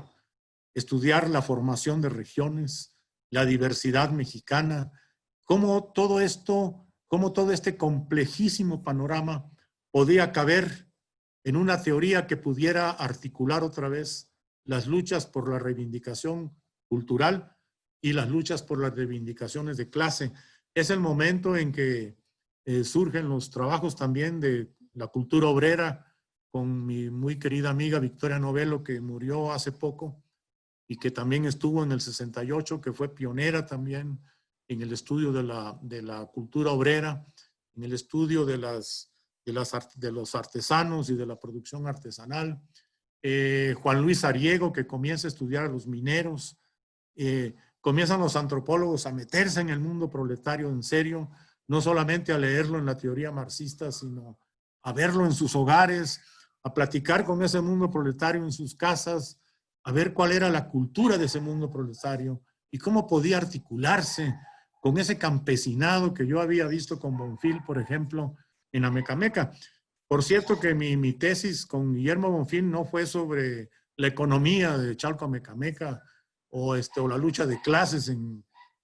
estudiar la formación de regiones, la diversidad mexicana, cómo todo este complejísimo panorama podía caber en una teoría que pudiera articular otra vez las luchas por la reivindicación cultural y las luchas por las reivindicaciones de clase. Es el momento en que surgen los trabajos también de la cultura obrera, con mi muy querida amiga Victoria Novello, que murió hace poco y que también estuvo en el 68, que fue pionera también en el estudio de la cultura obrera, en el estudio de los artesanos y de la producción artesanal. Juan Luis Ariego, que comienza a estudiar a los mineros. Comienzan los antropólogos a meterse en el mundo proletario en serio, no solamente a leerlo en la teoría marxista, sino a verlo en sus hogares, a platicar con ese mundo proletario en sus casas, a ver cuál era la cultura de ese mundo proletario y cómo podía articularse con ese campesinado que yo había visto con Bonfil, por ejemplo, en Amecameca. Por cierto que mi tesis con Guillermo Bonfil no fue sobre la economía de Chalco Amecameca o la lucha de clases en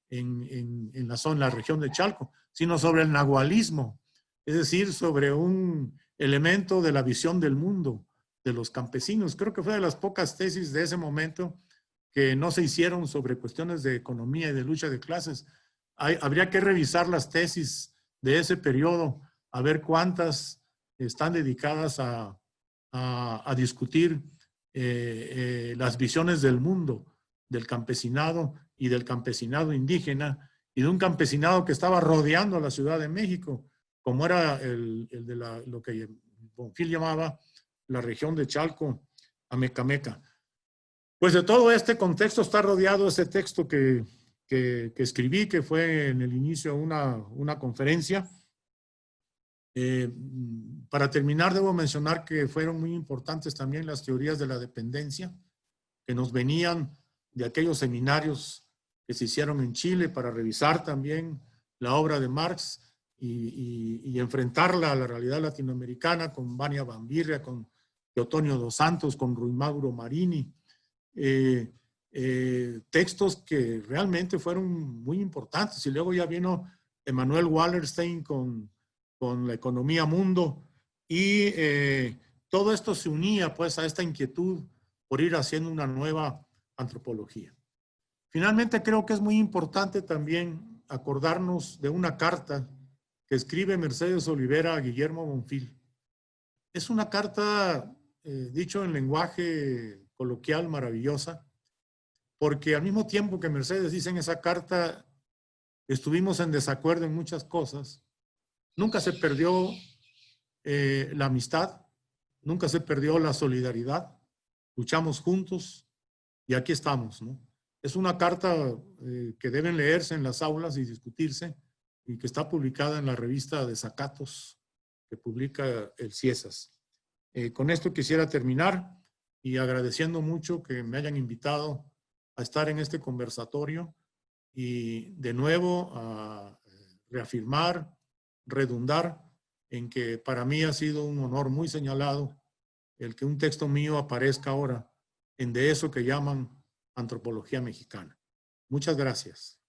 la región de Chalco, sino sobre el nahualismo, es decir, sobre un elemento de la visión del mundo de los campesinos. Creo que fue de las pocas tesis de ese momento que no se hicieron sobre cuestiones de economía y de lucha de clases. Habría que revisar las tesis de ese periodo, a ver cuántas están dedicadas a discutir las visiones del mundo, del campesinado y del campesinado indígena, y de un campesinado que estaba rodeando la Ciudad de México, como era el de lo que Bonfil llamaba la región de Chalco, Amecameca. Pues de todo este contexto está rodeado ese texto que escribí, que fue en el inicio de una conferencia. Para terminar, debo mencionar que fueron muy importantes también las teorías de la dependencia, que nos venían de aquellos seminarios que se hicieron en Chile para revisar también la obra de Marx y enfrentarla a la realidad latinoamericana con Vania Bambirria, con Teotonio dos Santos, con Rui Mauro Marini. Textos que realmente fueron muy importantes. Y luego ya vino Emanuel Wallerstein con la economía mundo, y todo esto se unía pues a esta inquietud por ir haciendo una nueva antropología. Finalmente creo que es muy importante también acordarnos de una carta que escribe Mercedes Olivera a Guillermo Bonfil. Es una carta, dicho en lenguaje coloquial, maravillosa, porque al mismo tiempo que Mercedes dice en esa carta, estuvimos en desacuerdo en muchas cosas, nunca se perdió la amistad, nunca se perdió la solidaridad, luchamos juntos y aquí estamos, ¿no? Es una carta que deben leerse en las aulas y discutirse, y que está publicada en la revista Desacatos que publica el CIESAS. Con esto quisiera terminar y agradeciendo mucho que me hayan invitado a estar en este conversatorio y de nuevo a reafirmar, redundar en que para mí ha sido un honor muy señalado el que un texto mío aparezca ahora en de eso que llaman antropología mexicana. Muchas gracias.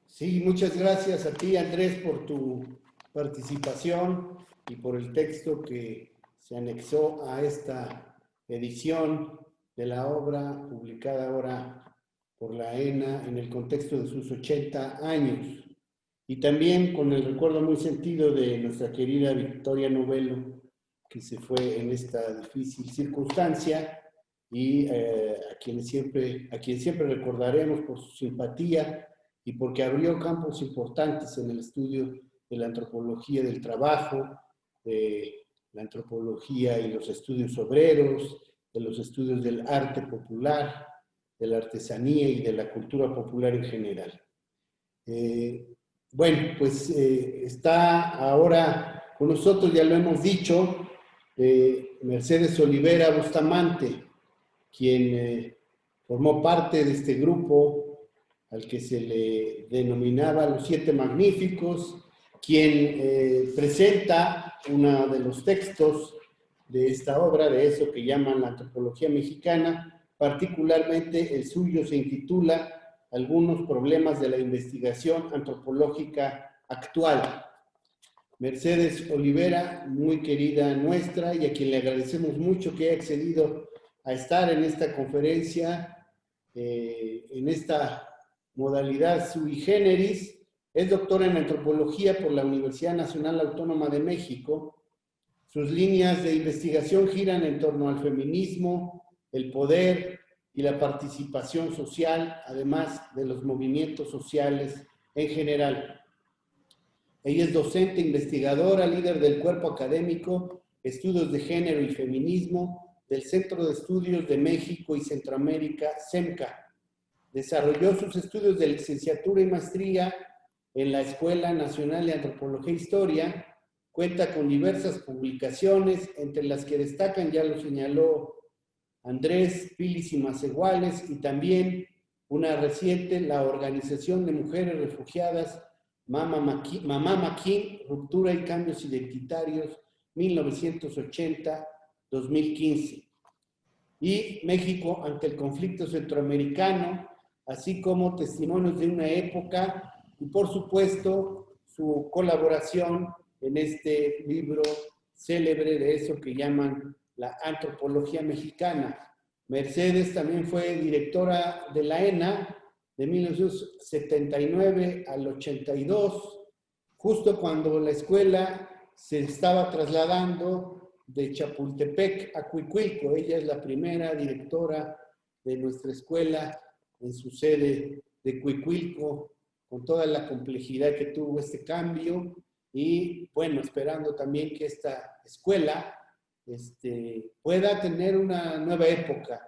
Sí, muchas gracias a ti, Andrés, por tu participación y por el texto que se anexó a esta edición de la obra publicada ahora por la ENA en el contexto de sus 80 años. Y también con el recuerdo muy sentido de nuestra querida Victoria Novello, que se fue en esta difícil circunstancia, y a quien siempre recordaremos por su simpatía y porque abrió campos importantes en el estudio de la antropología del trabajo, de la antropología y los estudios obreros, de los estudios del arte popular, de la artesanía y de la cultura popular en general. Bueno, pues está ahora con nosotros, ya lo hemos dicho, Mercedes Olivera Bustamante, quien formó parte de este grupo al que se le denominaba Los Siete Magníficos, quien presenta uno de los textos de esta obra, de eso que llaman la antropología mexicana. Particularmente el suyo se intitula Algunos problemas de la investigación antropológica actual. Mercedes Olivera, muy querida nuestra, y a quien le agradecemos mucho que haya accedido a estar en esta conferencia, en esta modalidad sui generis. Es doctora en antropología por la Universidad Nacional Autónoma de México. Sus líneas de investigación giran en torno al feminismo, el poder y la participación social, además de los movimientos sociales en general. Ella es docente, investigadora, líder del cuerpo académico Estudios de Género y Feminismo del Centro de Estudios de México y Centroamérica, CEMCA. Desarrolló sus estudios de licenciatura y maestría en la Escuela Nacional de Antropología e Historia. Cuenta con diversas publicaciones, entre las que destacan, ya lo señaló Andrés, Pilis y Maceguales, y también una reciente, la Organización de Mujeres Refugiadas, Mamá Maquín, Ruptura y Cambios Identitarios, 1980-2015. Y México ante el conflicto centroamericano, así como Testimonios de una época, y por supuesto su colaboración en este libro célebre de eso que llaman la antropología mexicana. Mercedes también fue directora de la ENA de 1979 al 82, justo cuando la escuela se estaba trasladando de Chapultepec a Cuicuilco. Ella es la primera directora de nuestra escuela en su sede de Cuicuilco, con toda la complejidad que tuvo este cambio, y bueno, esperando también que esta escuela pueda tener una nueva época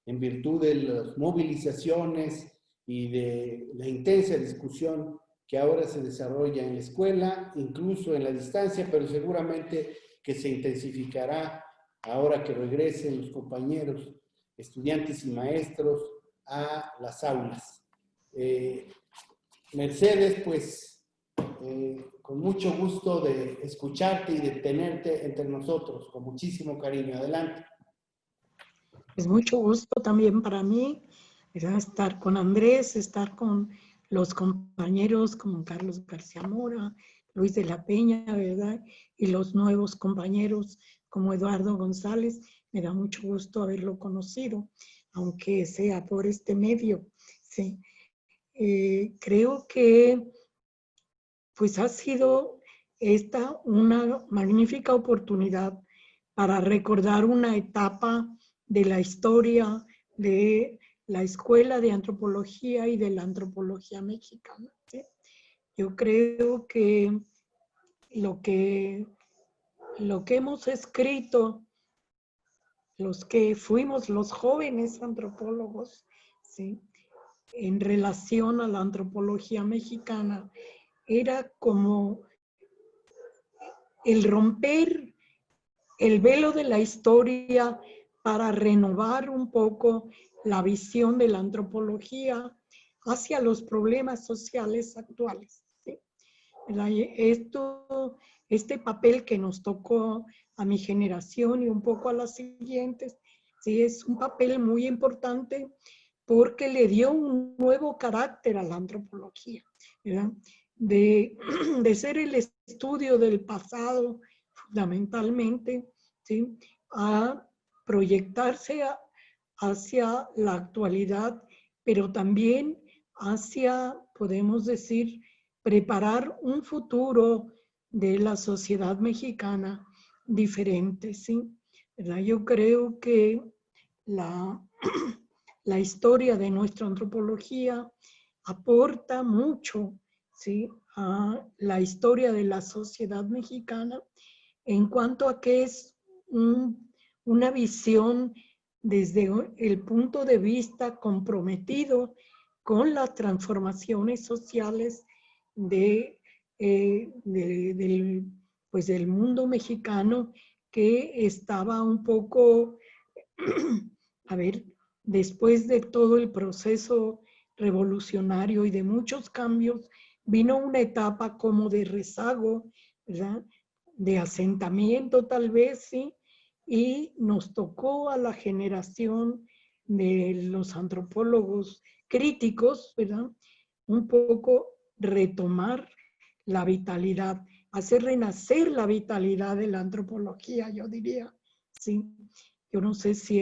en virtud de las movilizaciones y de la intensa discusión que ahora se desarrolla en la escuela, incluso en la distancia, pero seguramente que se intensificará ahora que regresen los compañeros, estudiantes y maestros a las aulas. Mercedes, pues, con mucho gusto de escucharte y de tenerte entre nosotros, con muchísimo cariño. Adelante. Es mucho gusto también para mí, ¿verdad? Estar con Andrés, estar con los compañeros como Carlos García Mora, Luis de la Peña, ¿verdad? Y los nuevos compañeros como Eduardo González. Me da mucho gusto haberlo conocido, aunque sea por este medio. Sí. Creo que pues ha sido esta una magnífica oportunidad para recordar una etapa de la historia de la Escuela de Antropología y de la Antropología Mexicana. ¿Sí? Yo creo que lo que hemos escrito, los que fuimos los jóvenes antropólogos, ¿sí? En relación a la antropología mexicana, era como el romper el velo de la historia para renovar un poco la visión de la antropología hacia los problemas sociales actuales. ¿Sí? Este papel que nos tocó a mi generación y un poco a las siguientes, sí, es un papel muy importante porque le dio un nuevo carácter a la antropología, ¿verdad? De ser el estudio del pasado fundamentalmente, ¿sí? A proyectarse hacia la actualidad, pero también hacia, podemos decir, preparar un futuro de la sociedad mexicana diferente, ¿sí? ¿Verdad? Yo creo que la historia de nuestra antropología aporta mucho, ¿sí? A la historia de la sociedad mexicana en cuanto a que es una visión desde el punto de vista comprometido con las transformaciones sociales del mundo mexicano, que estaba un poco, a ver, después de todo el proceso revolucionario y de muchos cambios, vino una etapa como de rezago, ¿verdad? De asentamiento tal vez, ¿sí? Y nos tocó a la generación de los antropólogos críticos, ¿verdad? Un poco retomar la vitalidad, hacer renacer la vitalidad de la antropología, yo diría, ¿sí? Yo no sé si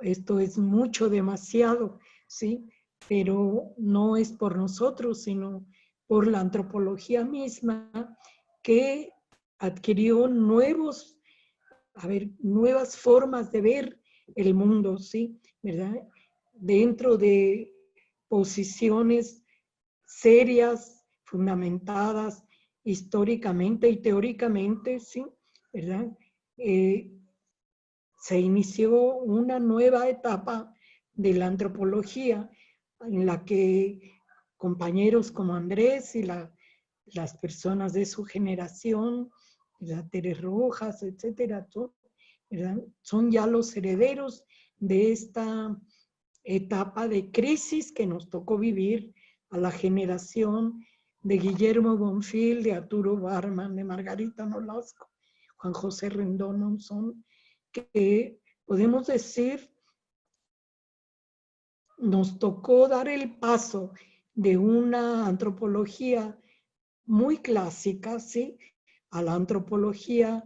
esto es mucho, demasiado, ¿sí? Pero no es por nosotros, sino por la antropología misma, que adquirió nuevas formas de ver el mundo, ¿sí? ¿Verdad? Dentro de posiciones serias, fundamentadas históricamente y teóricamente, ¿sí? ¿Verdad? Se inició una nueva etapa de la antropología en la que compañeros como Andrés y las personas de su generación, Teres Rojas, etcétera, ¿verdad? Son ya los herederos de esta etapa de crisis que nos tocó vivir a la generación de Guillermo Bonfil, de Arturo Barman, de Margarita Nolasco, Juan José Rendón Monzón, que podemos decir nos tocó dar el paso de una antropología muy clásica, ¿sí? A la antropología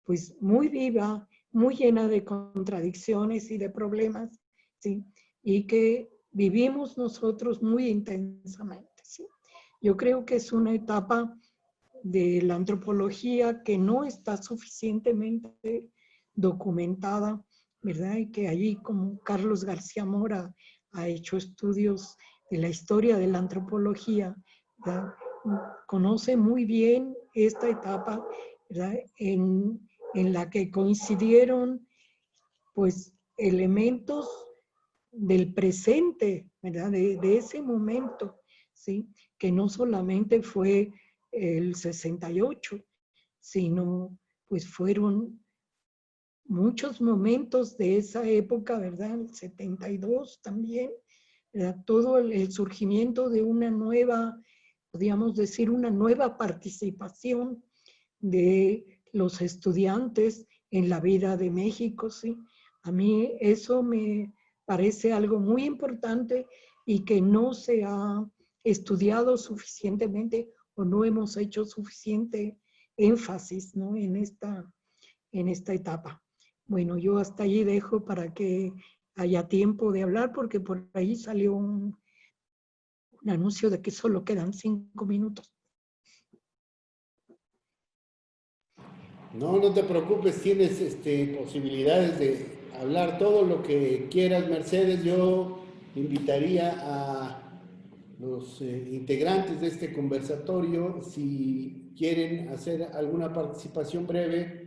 pues muy viva, muy llena de contradicciones y de problemas, ¿sí? Y que vivimos nosotros muy intensamente, ¿sí? Yo creo que es una etapa de la antropología que no está suficientemente documentada, ¿verdad? Y que allí, como Carlos García Mora ha hecho estudios de la historia de la antropología, ¿verdad? Conoce muy bien esta etapa, ¿verdad? En la que coincidieron pues elementos del presente, ¿verdad? De ese momento, ¿sí? Que no solamente fue el 68, sino pues fueron muchos momentos de esa época, ¿verdad? El 72 también, ¿verdad? Todo el surgimiento de una nueva, podríamos decir, una nueva participación de los estudiantes en la vida de México, ¿sí? A mí eso me parece algo muy importante y que no se ha estudiado suficientemente o no hemos hecho suficiente énfasis, ¿no? en esta etapa. Bueno, yo hasta allí dejo para que haya tiempo de hablar, porque por ahí salió un anuncio de que solo quedan 5 minutos. No, no te preocupes, tienes posibilidades de hablar todo lo que quieras, Mercedes. Yo invitaría a los integrantes de este conversatorio, si quieren hacer alguna participación breve.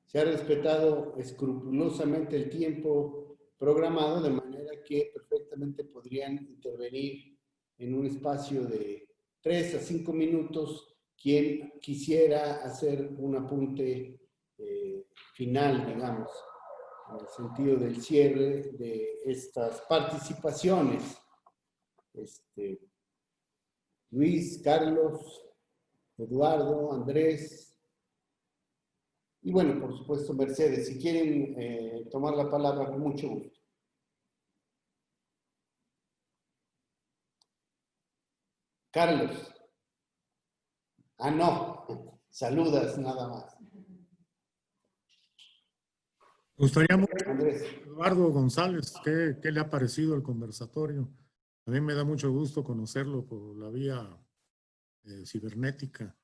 Se ha respetado escrupulosamente el tiempo programado, de manera que perfectamente podrían intervenir en un espacio de 3 a 5 minutos quien quisiera hacer un apunte final, digamos, en el sentido del cierre de estas participaciones. Luis, Carlos, Eduardo, Andrés, y bueno, por supuesto, Mercedes, si quieren tomar la palabra, con mucho gusto. Carlos. Ah, no, saludas nada más. Me gustaría mucho, Andrés. Eduardo González, ¿qué le ha parecido el conversatorio? A mí me da mucho gusto conocerlo por la vía cibernética.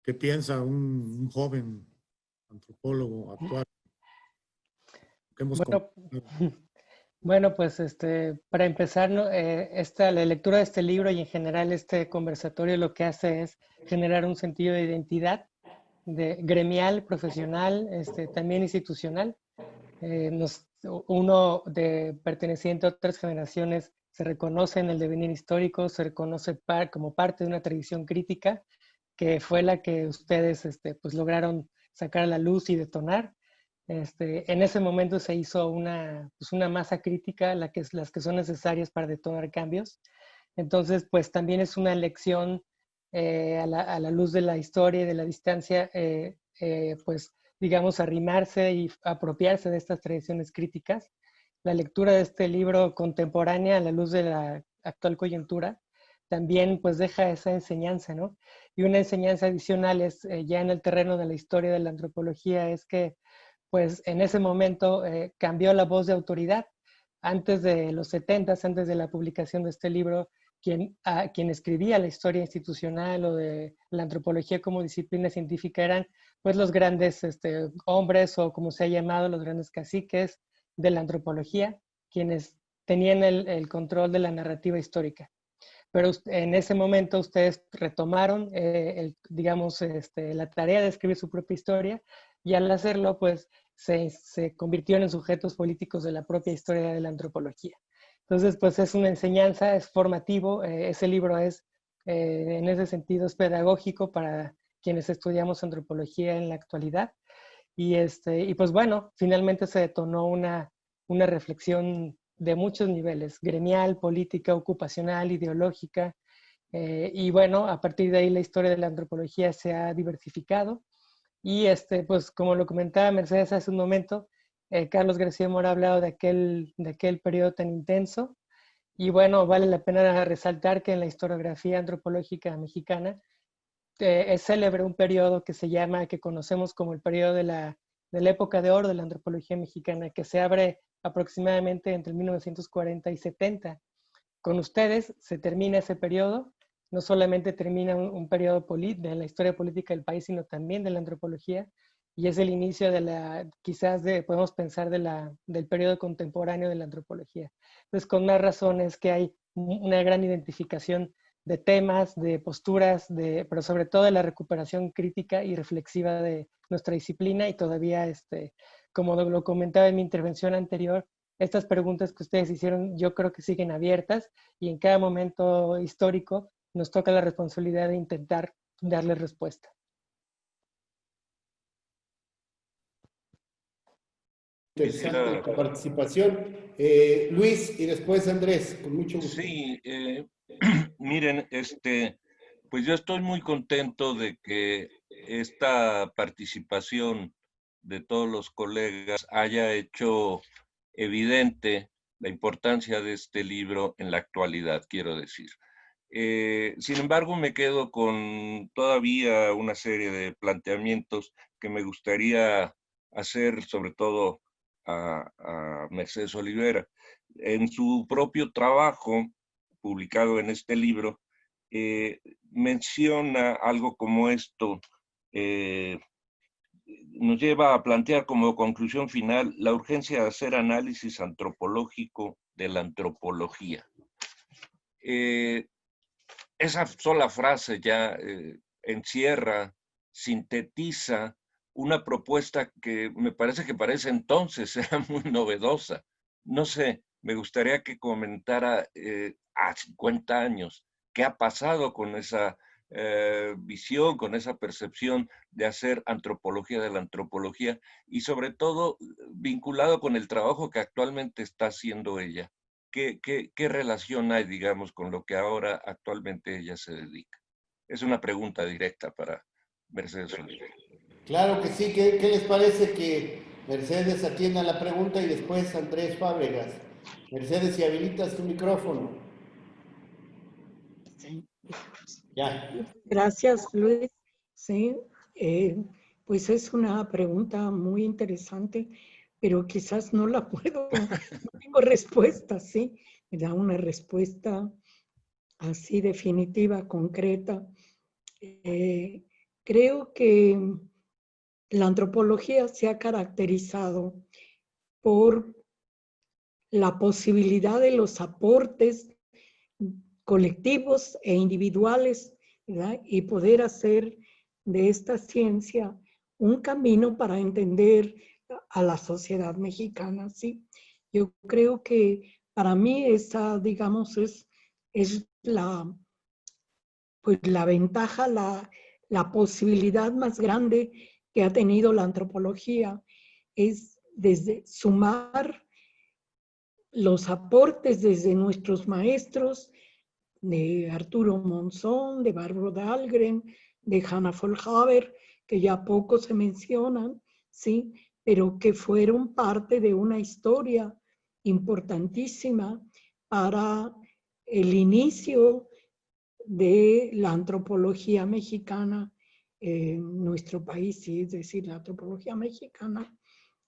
¿Qué piensa un joven antropólogo actual? Bueno, pues para empezar, ¿no? La lectura de este libro y en general este conversatorio lo que hace es generar un sentido de identidad gremial, profesional, también institucional. Uno perteneciente a otras generaciones se reconoce en el devenir histórico, se reconoce como parte de una tradición crítica que fue la que ustedes pues lograron sacar a la luz y detonar. En ese momento se hizo pues una masa crítica, las que son necesarias para detonar cambios. Entonces, pues también es una lección a la luz de la historia y de la distancia, pues digamos, arrimarse y apropiarse de estas tradiciones críticas. La lectura de este libro contemporánea a la luz de la actual coyuntura también pues deja esa enseñanza, ¿no? Y una enseñanza adicional es ya en el terreno de la historia de la antropología es que pues en ese momento cambió la voz de autoridad. Antes de los 70s, antes de la publicación de este libro, quien escribía la historia institucional o de la antropología como disciplina científica eran pues los grandes hombres o como se ha llamado, los grandes caciques de la antropología, quienes tenían el control de la narrativa histórica. Pero en ese momento ustedes retomaron, digamos, la tarea de escribir su propia historia y al hacerlo, pues, se convirtieron en sujetos políticos de la propia historia de la antropología. Entonces, pues, es una enseñanza, es formativo, ese libro es, en ese sentido, es pedagógico para quienes estudiamos antropología en la actualidad. Y pues, bueno, finalmente se detonó una reflexión de muchos niveles, gremial, política, ocupacional, ideológica. Y bueno, a partir de ahí la historia de la antropología se ha diversificado. Y pues como lo comentaba Mercedes hace un momento, Carlos García Mora ha hablado de aquel periodo tan intenso. Y bueno, vale la pena resaltar que en la historiografía antropológica mexicana es célebre un periodo que conocemos como el periodo de la época de oro de la antropología mexicana, que se abre aproximadamente entre 1940 y 70. Con ustedes se termina ese periodo, no solamente termina un periodo de la historia política del país, sino también de la antropología, y es el inicio de quizás podemos pensar del periodo contemporáneo de la antropología. Entonces, con más razones que hay una gran identificación de temas, de posturas, pero sobre todo de la recuperación crítica y reflexiva de nuestra disciplina, y todavía, como lo comentaba en mi intervención anterior, estas preguntas que ustedes hicieron yo creo que siguen abiertas, y en cada momento histórico nos toca la responsabilidad de intentar darle respuesta. Interesante tu participación. Luis y después Andrés, con mucho gusto. Sí, miren, pues yo estoy muy contento de que esta participación de todos los colegas haya hecho evidente la importancia de este libro en la actualidad, quiero decir. Sin embargo, me quedo con todavía una serie de planteamientos que me gustaría hacer, sobre todo a Mercedes Olivera. En su propio trabajo, publicado en este libro, menciona algo como esto, nos lleva a plantear como conclusión final la urgencia de hacer análisis antropológico de la antropología. Esa sola frase ya encierra, sintetiza una propuesta que me parece que para ese entonces era muy novedosa. No sé, me gustaría que comentara a 50 años qué ha pasado con esa visión, con esa percepción de hacer antropología de la antropología, y sobre todo vinculado con el trabajo que actualmente está haciendo ella. ¿Qué relación hay, digamos, con lo que ahora actualmente ella se dedica? Es una pregunta directa para Mercedes Olivera. Claro que sí. ¿Qué les parece que Mercedes atienda la pregunta y después Andrés Fábregas? Mercedes, si habilitas tu micrófono. Sí. Ya. Gracias, Luis. Sí, pues es una pregunta muy interesante, pero quizás no la puedo, no tengo respuesta, ¿sí? Me da una respuesta así definitiva, concreta. Creo que la antropología se ha caracterizado por la posibilidad de los aportes colectivos e individuales, ¿verdad? Y poder hacer de esta ciencia un camino para entender a la sociedad mexicana, ¿sí? Yo creo que para mí esa, digamos, es pues la ventaja, la posibilidad más grande que ha tenido la antropología, es desde sumar los aportes desde nuestros maestros, de Arturo Monzón, de Barbro Dahlgren, de Hannah Vollhaber, que ya poco se mencionan, ¿sí? Pero que fueron parte de una historia importantísima para el inicio de la antropología mexicana en nuestro país, ¿sí? Es decir, la antropología mexicana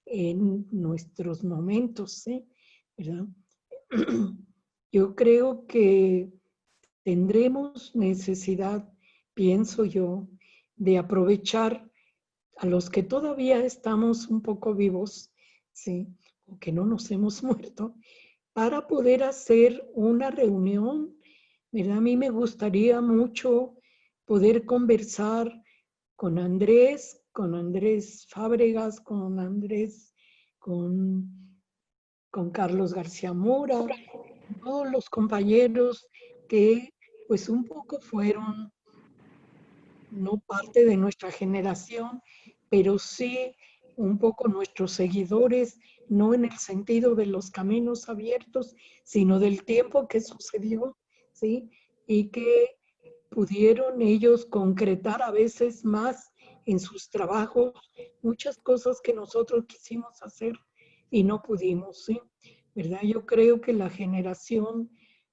en nuestros momentos, ¿sí? ¿Verdad? Yo creo que tendremos necesidad, pienso yo, de aprovechar a los que todavía estamos un poco vivos, ¿sí? O que no nos hemos muerto, para poder hacer una reunión, ¿verdad? A mí me gustaría mucho poder conversar con Andrés Fábregas, con Carlos García Mora, todos los compañeros que pues un poco fueron no parte de nuestra generación, pero sí un poco nuestros seguidores, no en el sentido de los caminos abiertos, sino del tiempo que sucedió, ¿sí? Y que pudieron ellos concretar a veces más en sus trabajos muchas cosas que nosotros quisimos hacer y no pudimos, ¿sí? ¿Verdad? Yo creo que la generación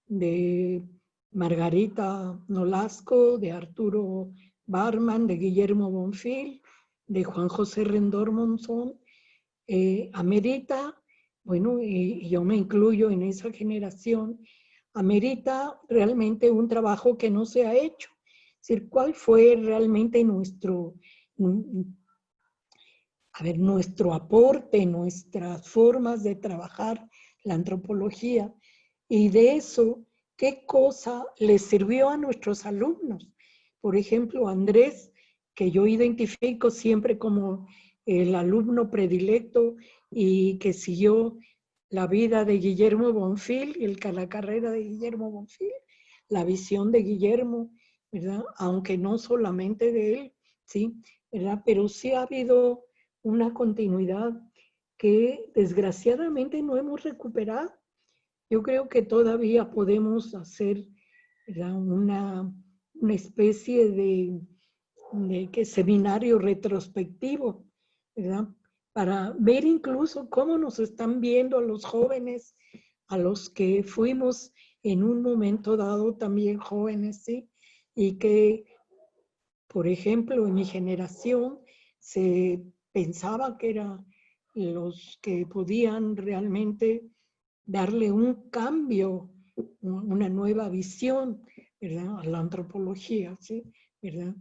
de Margarita Nolasco, de Arturo Barman, de Guillermo Bonfil, de Juan José Rendón Monzón, amerita, bueno, y yo me incluyo en esa generación, amerita realmente un trabajo que no se ha hecho. Es decir, ¿cuál fue realmente a ver, nuestro aporte, nuestras formas de trabajar la antropología y de eso, qué cosa les sirvió a nuestros alumnos. Por ejemplo, Andrés, que yo identifico siempre como el alumno predilecto y que siguió la vida de Guillermo Bonfil y la carrera de Guillermo Bonfil, la visión de Guillermo, ¿verdad? Aunque no solamente de él, ¿sí? ¿Verdad? Pero sí ha habido una continuidad que desgraciadamente no hemos recuperado. Yo creo que todavía podemos hacer, ¿verdad?, una especie de seminario retrospectivo, ¿verdad?, para ver incluso cómo nos están viendo los jóvenes, a los que fuimos en un momento dado también jóvenes, ¿sí? Y que, por ejemplo, en mi generación se pensaba que eran los que podían realmente darle un cambio, una nueva visión, ¿verdad?, a la antropología, ¿sí? ¿Verdad?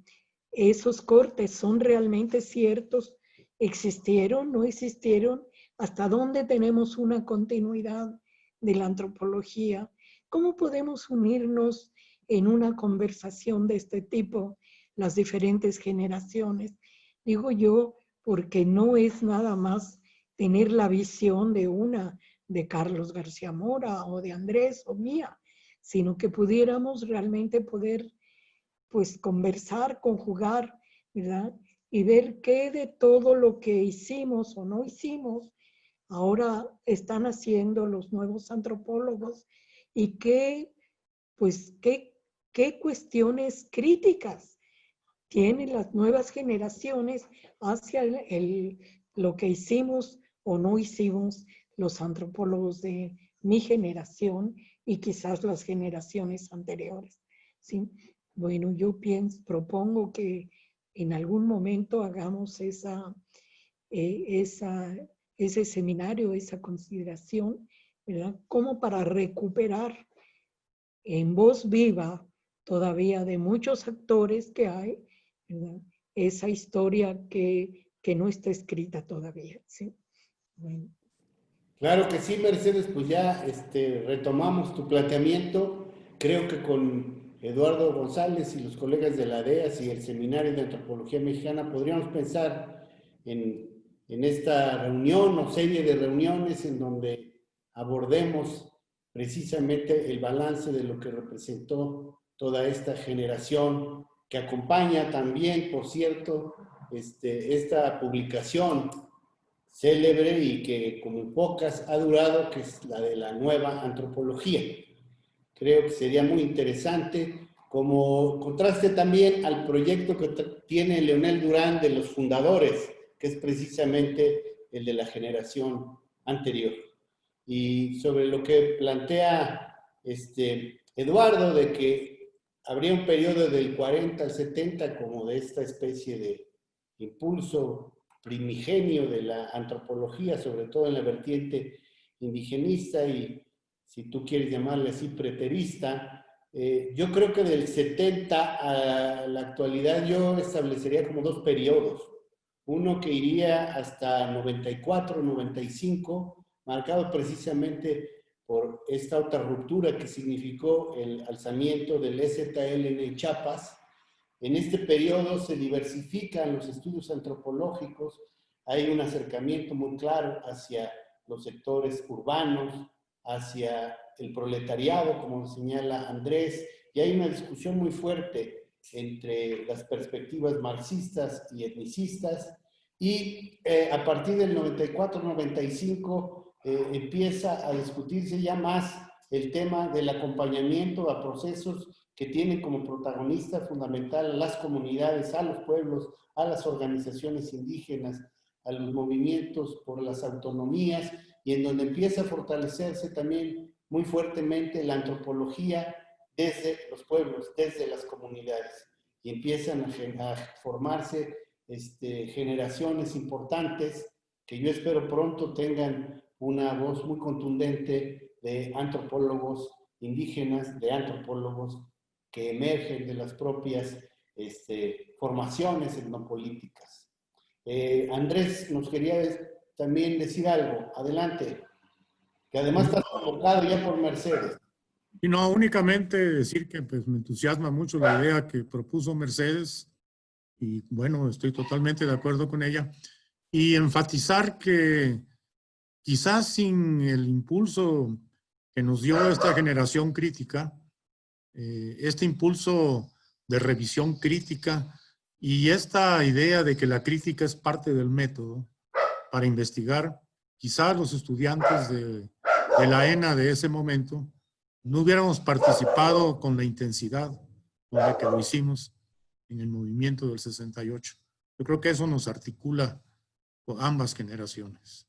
Esos cortes son realmente ciertos, existieron, no existieron, hasta dónde tenemos una continuidad de la antropología, cómo podemos unirnos en una conversación de este tipo, las diferentes generaciones. Digo yo, porque no es nada más tener la visión de Carlos García Mora o de Andrés o mía, sino que pudiéramos realmente poder, pues, conversar, conjugar, ¿verdad? Y ver qué de todo lo que hicimos o no hicimos ahora están haciendo los nuevos antropólogos y qué, pues, qué cuestiones críticas tienen las nuevas generaciones hacia lo que hicimos o no hicimos los antropólogos de mi generación y quizás las generaciones anteriores, ¿sí? Bueno, yo propongo que en algún momento hagamos ese seminario, esa consideración, ¿verdad?, como para recuperar en voz viva todavía de muchos actores que hay, ¿verdad?, esa historia que no está escrita todavía, ¿sí? Bueno. Claro que sí, Mercedes, pues ya retomamos tu planteamiento. Creo que con Eduardo González y los colegas de la DEAS y el Seminario de Antropología Mexicana podríamos pensar en esta reunión o serie de reuniones en donde abordemos precisamente el balance de lo que representó toda esta generación que acompaña también, por cierto, esta publicación célebre y que como pocas ha durado, que es la de la nueva antropología. Creo que sería muy interesante, como contraste también al proyecto que tiene Leonel Durán de los fundadores, que es precisamente el de la generación anterior. Y sobre lo que plantea Eduardo, de que habría un periodo del 40 al 70 como de esta especie de impulso primigenio de la antropología, sobre todo en la vertiente indigenista y, si tú quieres llamarle así, preterista. Yo creo que del 70 a la actualidad yo establecería como dos periodos. Uno que iría hasta 94, 95, marcado precisamente por esta otra ruptura que significó el alzamiento del EZLN en Chiapas. En este periodo se diversifican los estudios antropológicos, hay un acercamiento muy claro hacia los sectores urbanos, hacia el proletariado, como señala Andrés, y hay una discusión muy fuerte entre las perspectivas marxistas y etnicistas, y a partir del 94-95 empieza a discutirse ya más el tema del acompañamiento a procesos que tienen como protagonista fundamental a las comunidades, a los pueblos, a las organizaciones indígenas, a los movimientos por las autonomías, y en donde empieza a fortalecerse también muy fuertemente la antropología desde los pueblos, desde las comunidades, y empiezan a formarse generaciones importantes que yo espero pronto tengan una voz muy contundente de antropólogos indígenas, de antropólogos que emergen de las propias formaciones etnopolíticas. Andrés nos quería también decir algo. Adelante. Que además está convocado ya por Mercedes. Y no, únicamente decir que pues, me entusiasma mucho la idea que propuso Mercedes y bueno, estoy totalmente de acuerdo con ella. Y enfatizar que quizás sin el impulso que nos dio esta generación crítica, este impulso de revisión crítica y esta idea de que la crítica es parte del método para investigar, quizás los estudiantes de la ENA de ese momento no hubiéramos participado con la intensidad con la que lo hicimos en el movimiento del 68. Yo creo que eso nos articula con ambas generaciones.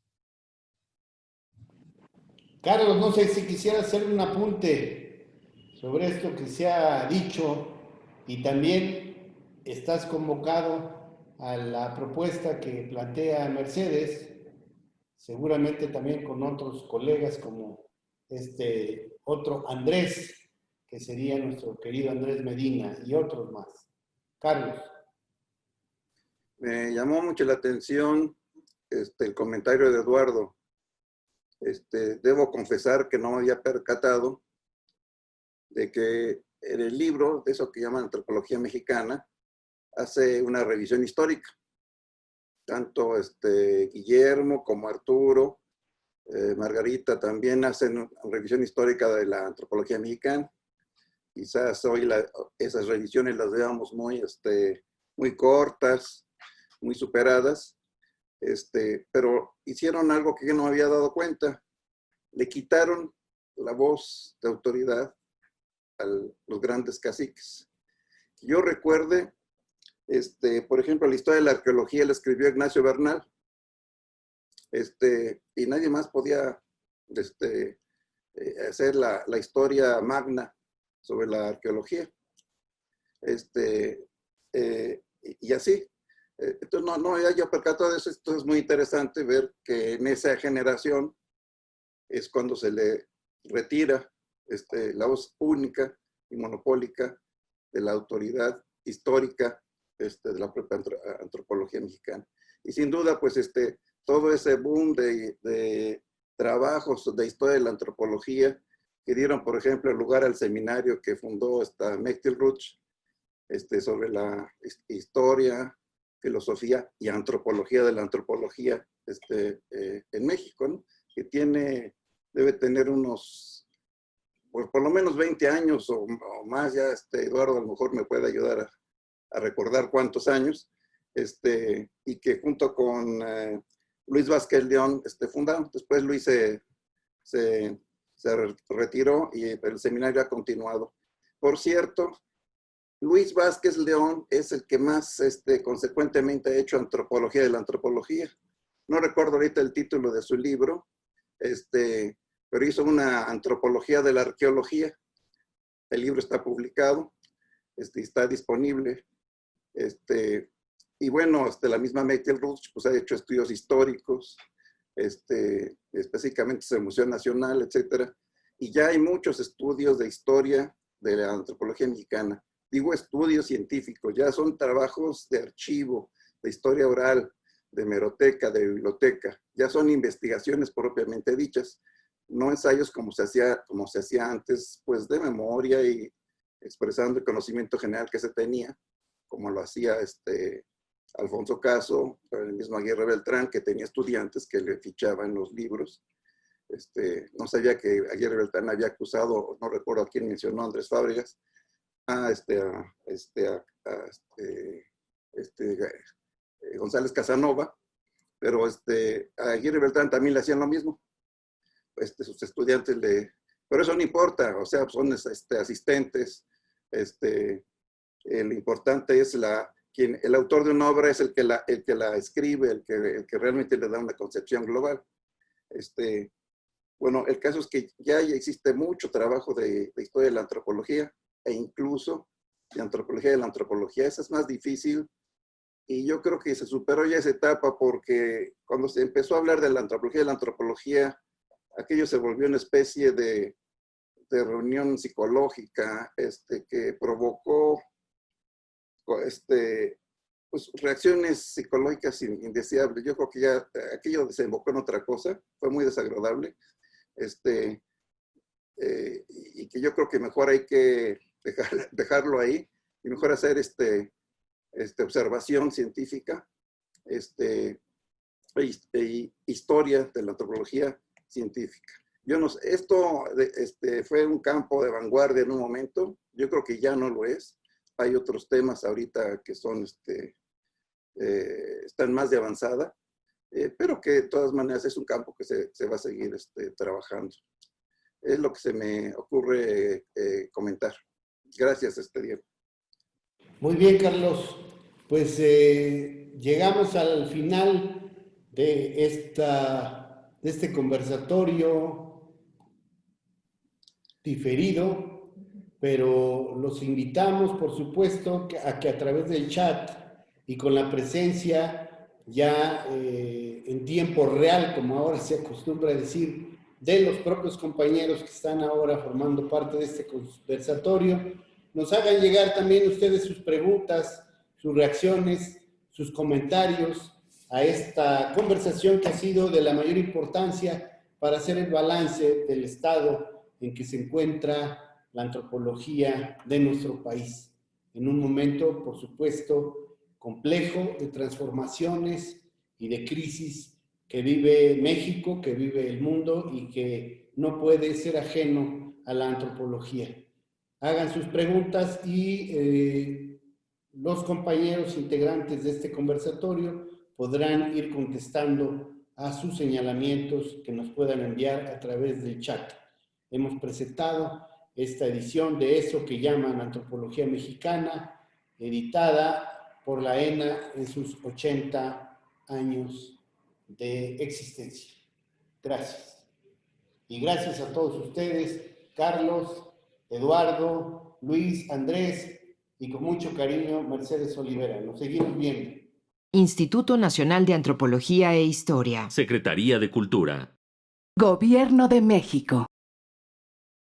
Carlos, no sé si quisiera hacer un apunte sobre esto que se ha dicho y también estás convocado a la propuesta que plantea Mercedes, seguramente también con otros colegas como este otro Andrés, que sería nuestro querido Andrés Medina y otros más. Carlos. Me llamó mucho la atención el comentario de Eduardo. Debo confesar que no me había percatado de que en el libro, de eso que llaman Antropología Mexicana, hace una revisión histórica. Tanto Guillermo como Arturo, Margarita también hacen una revisión histórica de la antropología mexicana. Quizás hoy esas revisiones las veamos muy cortas, muy superadas, pero hicieron algo que yo no me había dado cuenta. Le quitaron la voz de autoridad a los grandes caciques. Yo recuerde, por ejemplo, la historia de la arqueología la escribió Ignacio Bernal, y nadie más podía hacer la historia magna sobre la arqueología. Y así. Entonces, no haya percatado de eso. Esto es muy interesante ver que en esa generación es cuando se le retira la voz única y monopólica de la autoridad histórica de la propia antropología mexicana. Y sin duda, pues todo ese boom de trabajos de historia de la antropología que dieron, por ejemplo, lugar al seminario que fundó Mechtilruch sobre la historia, filosofía y antropología de la antropología en México, ¿no? Que debe tener unos, pues por lo menos 20 años o más, ya Eduardo a lo mejor me puede ayudar a recordar cuántos años, y que junto con Luis Vázquez León fundaron. Después Luis se retiró y el seminario ha continuado. Por cierto, Luis Vázquez León es el que más consecuentemente ha hecho antropología de la antropología. No recuerdo ahorita el título de su libro, pero hizo una antropología de la arqueología. El libro está publicado, está disponible. Y bueno, la misma Mechtilruch pues, ha hecho estudios históricos, específicamente sobre el Museo Nacional, etcétera. Y ya hay muchos estudios de historia de la antropología mexicana. Digo estudios científicos, ya son trabajos de archivo, de historia oral, de hemeroteca, de biblioteca. Ya son investigaciones propiamente dichas, no ensayos como se hacía antes, pues de memoria y expresando el conocimiento general que se tenía, como lo hacía Alfonso Caso, el mismo Aguirre Beltrán, que tenía estudiantes que le fichaban los libros. No sabía que Aguirre Beltrán había acusado, no recuerdo a quién mencionó, Andrés Fábregas, González Casanova, pero a Aguirre Beltrán también le hacían lo mismo. Sus estudiantes pero eso no importa, o sea, son asistentes. Lo importante es el autor de una obra es el que la escribe, el que realmente le da una concepción global. Bueno, el caso es que ya existe mucho trabajo de historia de la antropología e incluso de antropología de la antropología. Esa es más difícil y yo creo que se superó ya esa etapa porque cuando se empezó a hablar de la antropología, aquello se volvió una especie de reunión psicológica que provocó pues, reacciones psicológicas indeseables. Yo creo que ya aquello desembocó en otra cosa, fue muy desagradable. Y que yo creo que mejor hay que dejarlo ahí y mejor hacer observación científica, historia de la antropología científica. Yo no sé, esto fue un campo de vanguardia en un momento, yo creo que ya no lo es. Hay otros temas ahorita que son, están más de avanzada, pero que de todas maneras es un campo que se va a seguir trabajando. Es lo que se me ocurre comentar. Gracias, Diego. Muy bien, Carlos. Pues llegamos al final de este conversatorio diferido, pero los invitamos, por supuesto, a que a través del chat y con la presencia ya en tiempo real, como ahora se acostumbra a decir, de los propios compañeros que están ahora formando parte de este conversatorio, nos hagan llegar también ustedes sus preguntas, sus reacciones, sus comentarios a esta conversación que ha sido de la mayor importancia para hacer el balance del estado en que se encuentra la antropología de nuestro país. En un momento, por supuesto, complejo de transformaciones y de crisis que vive México, que vive el mundo y que no puede ser ajeno a la antropología. Hagan sus preguntas y los compañeros integrantes de este conversatorio podrán ir contestando a sus señalamientos que nos puedan enviar a través del chat. Hemos presentado esta edición de eso que llaman Antropología Mexicana, editada por la ENA en sus 80 años de existencia. Gracias. Y gracias a todos ustedes, Carlos, Eduardo, Luis, Andrés y con mucho cariño, Mercedes Olivera. Nos seguimos viendo. Instituto Nacional de Antropología e Historia. Secretaría de Cultura. Gobierno de México.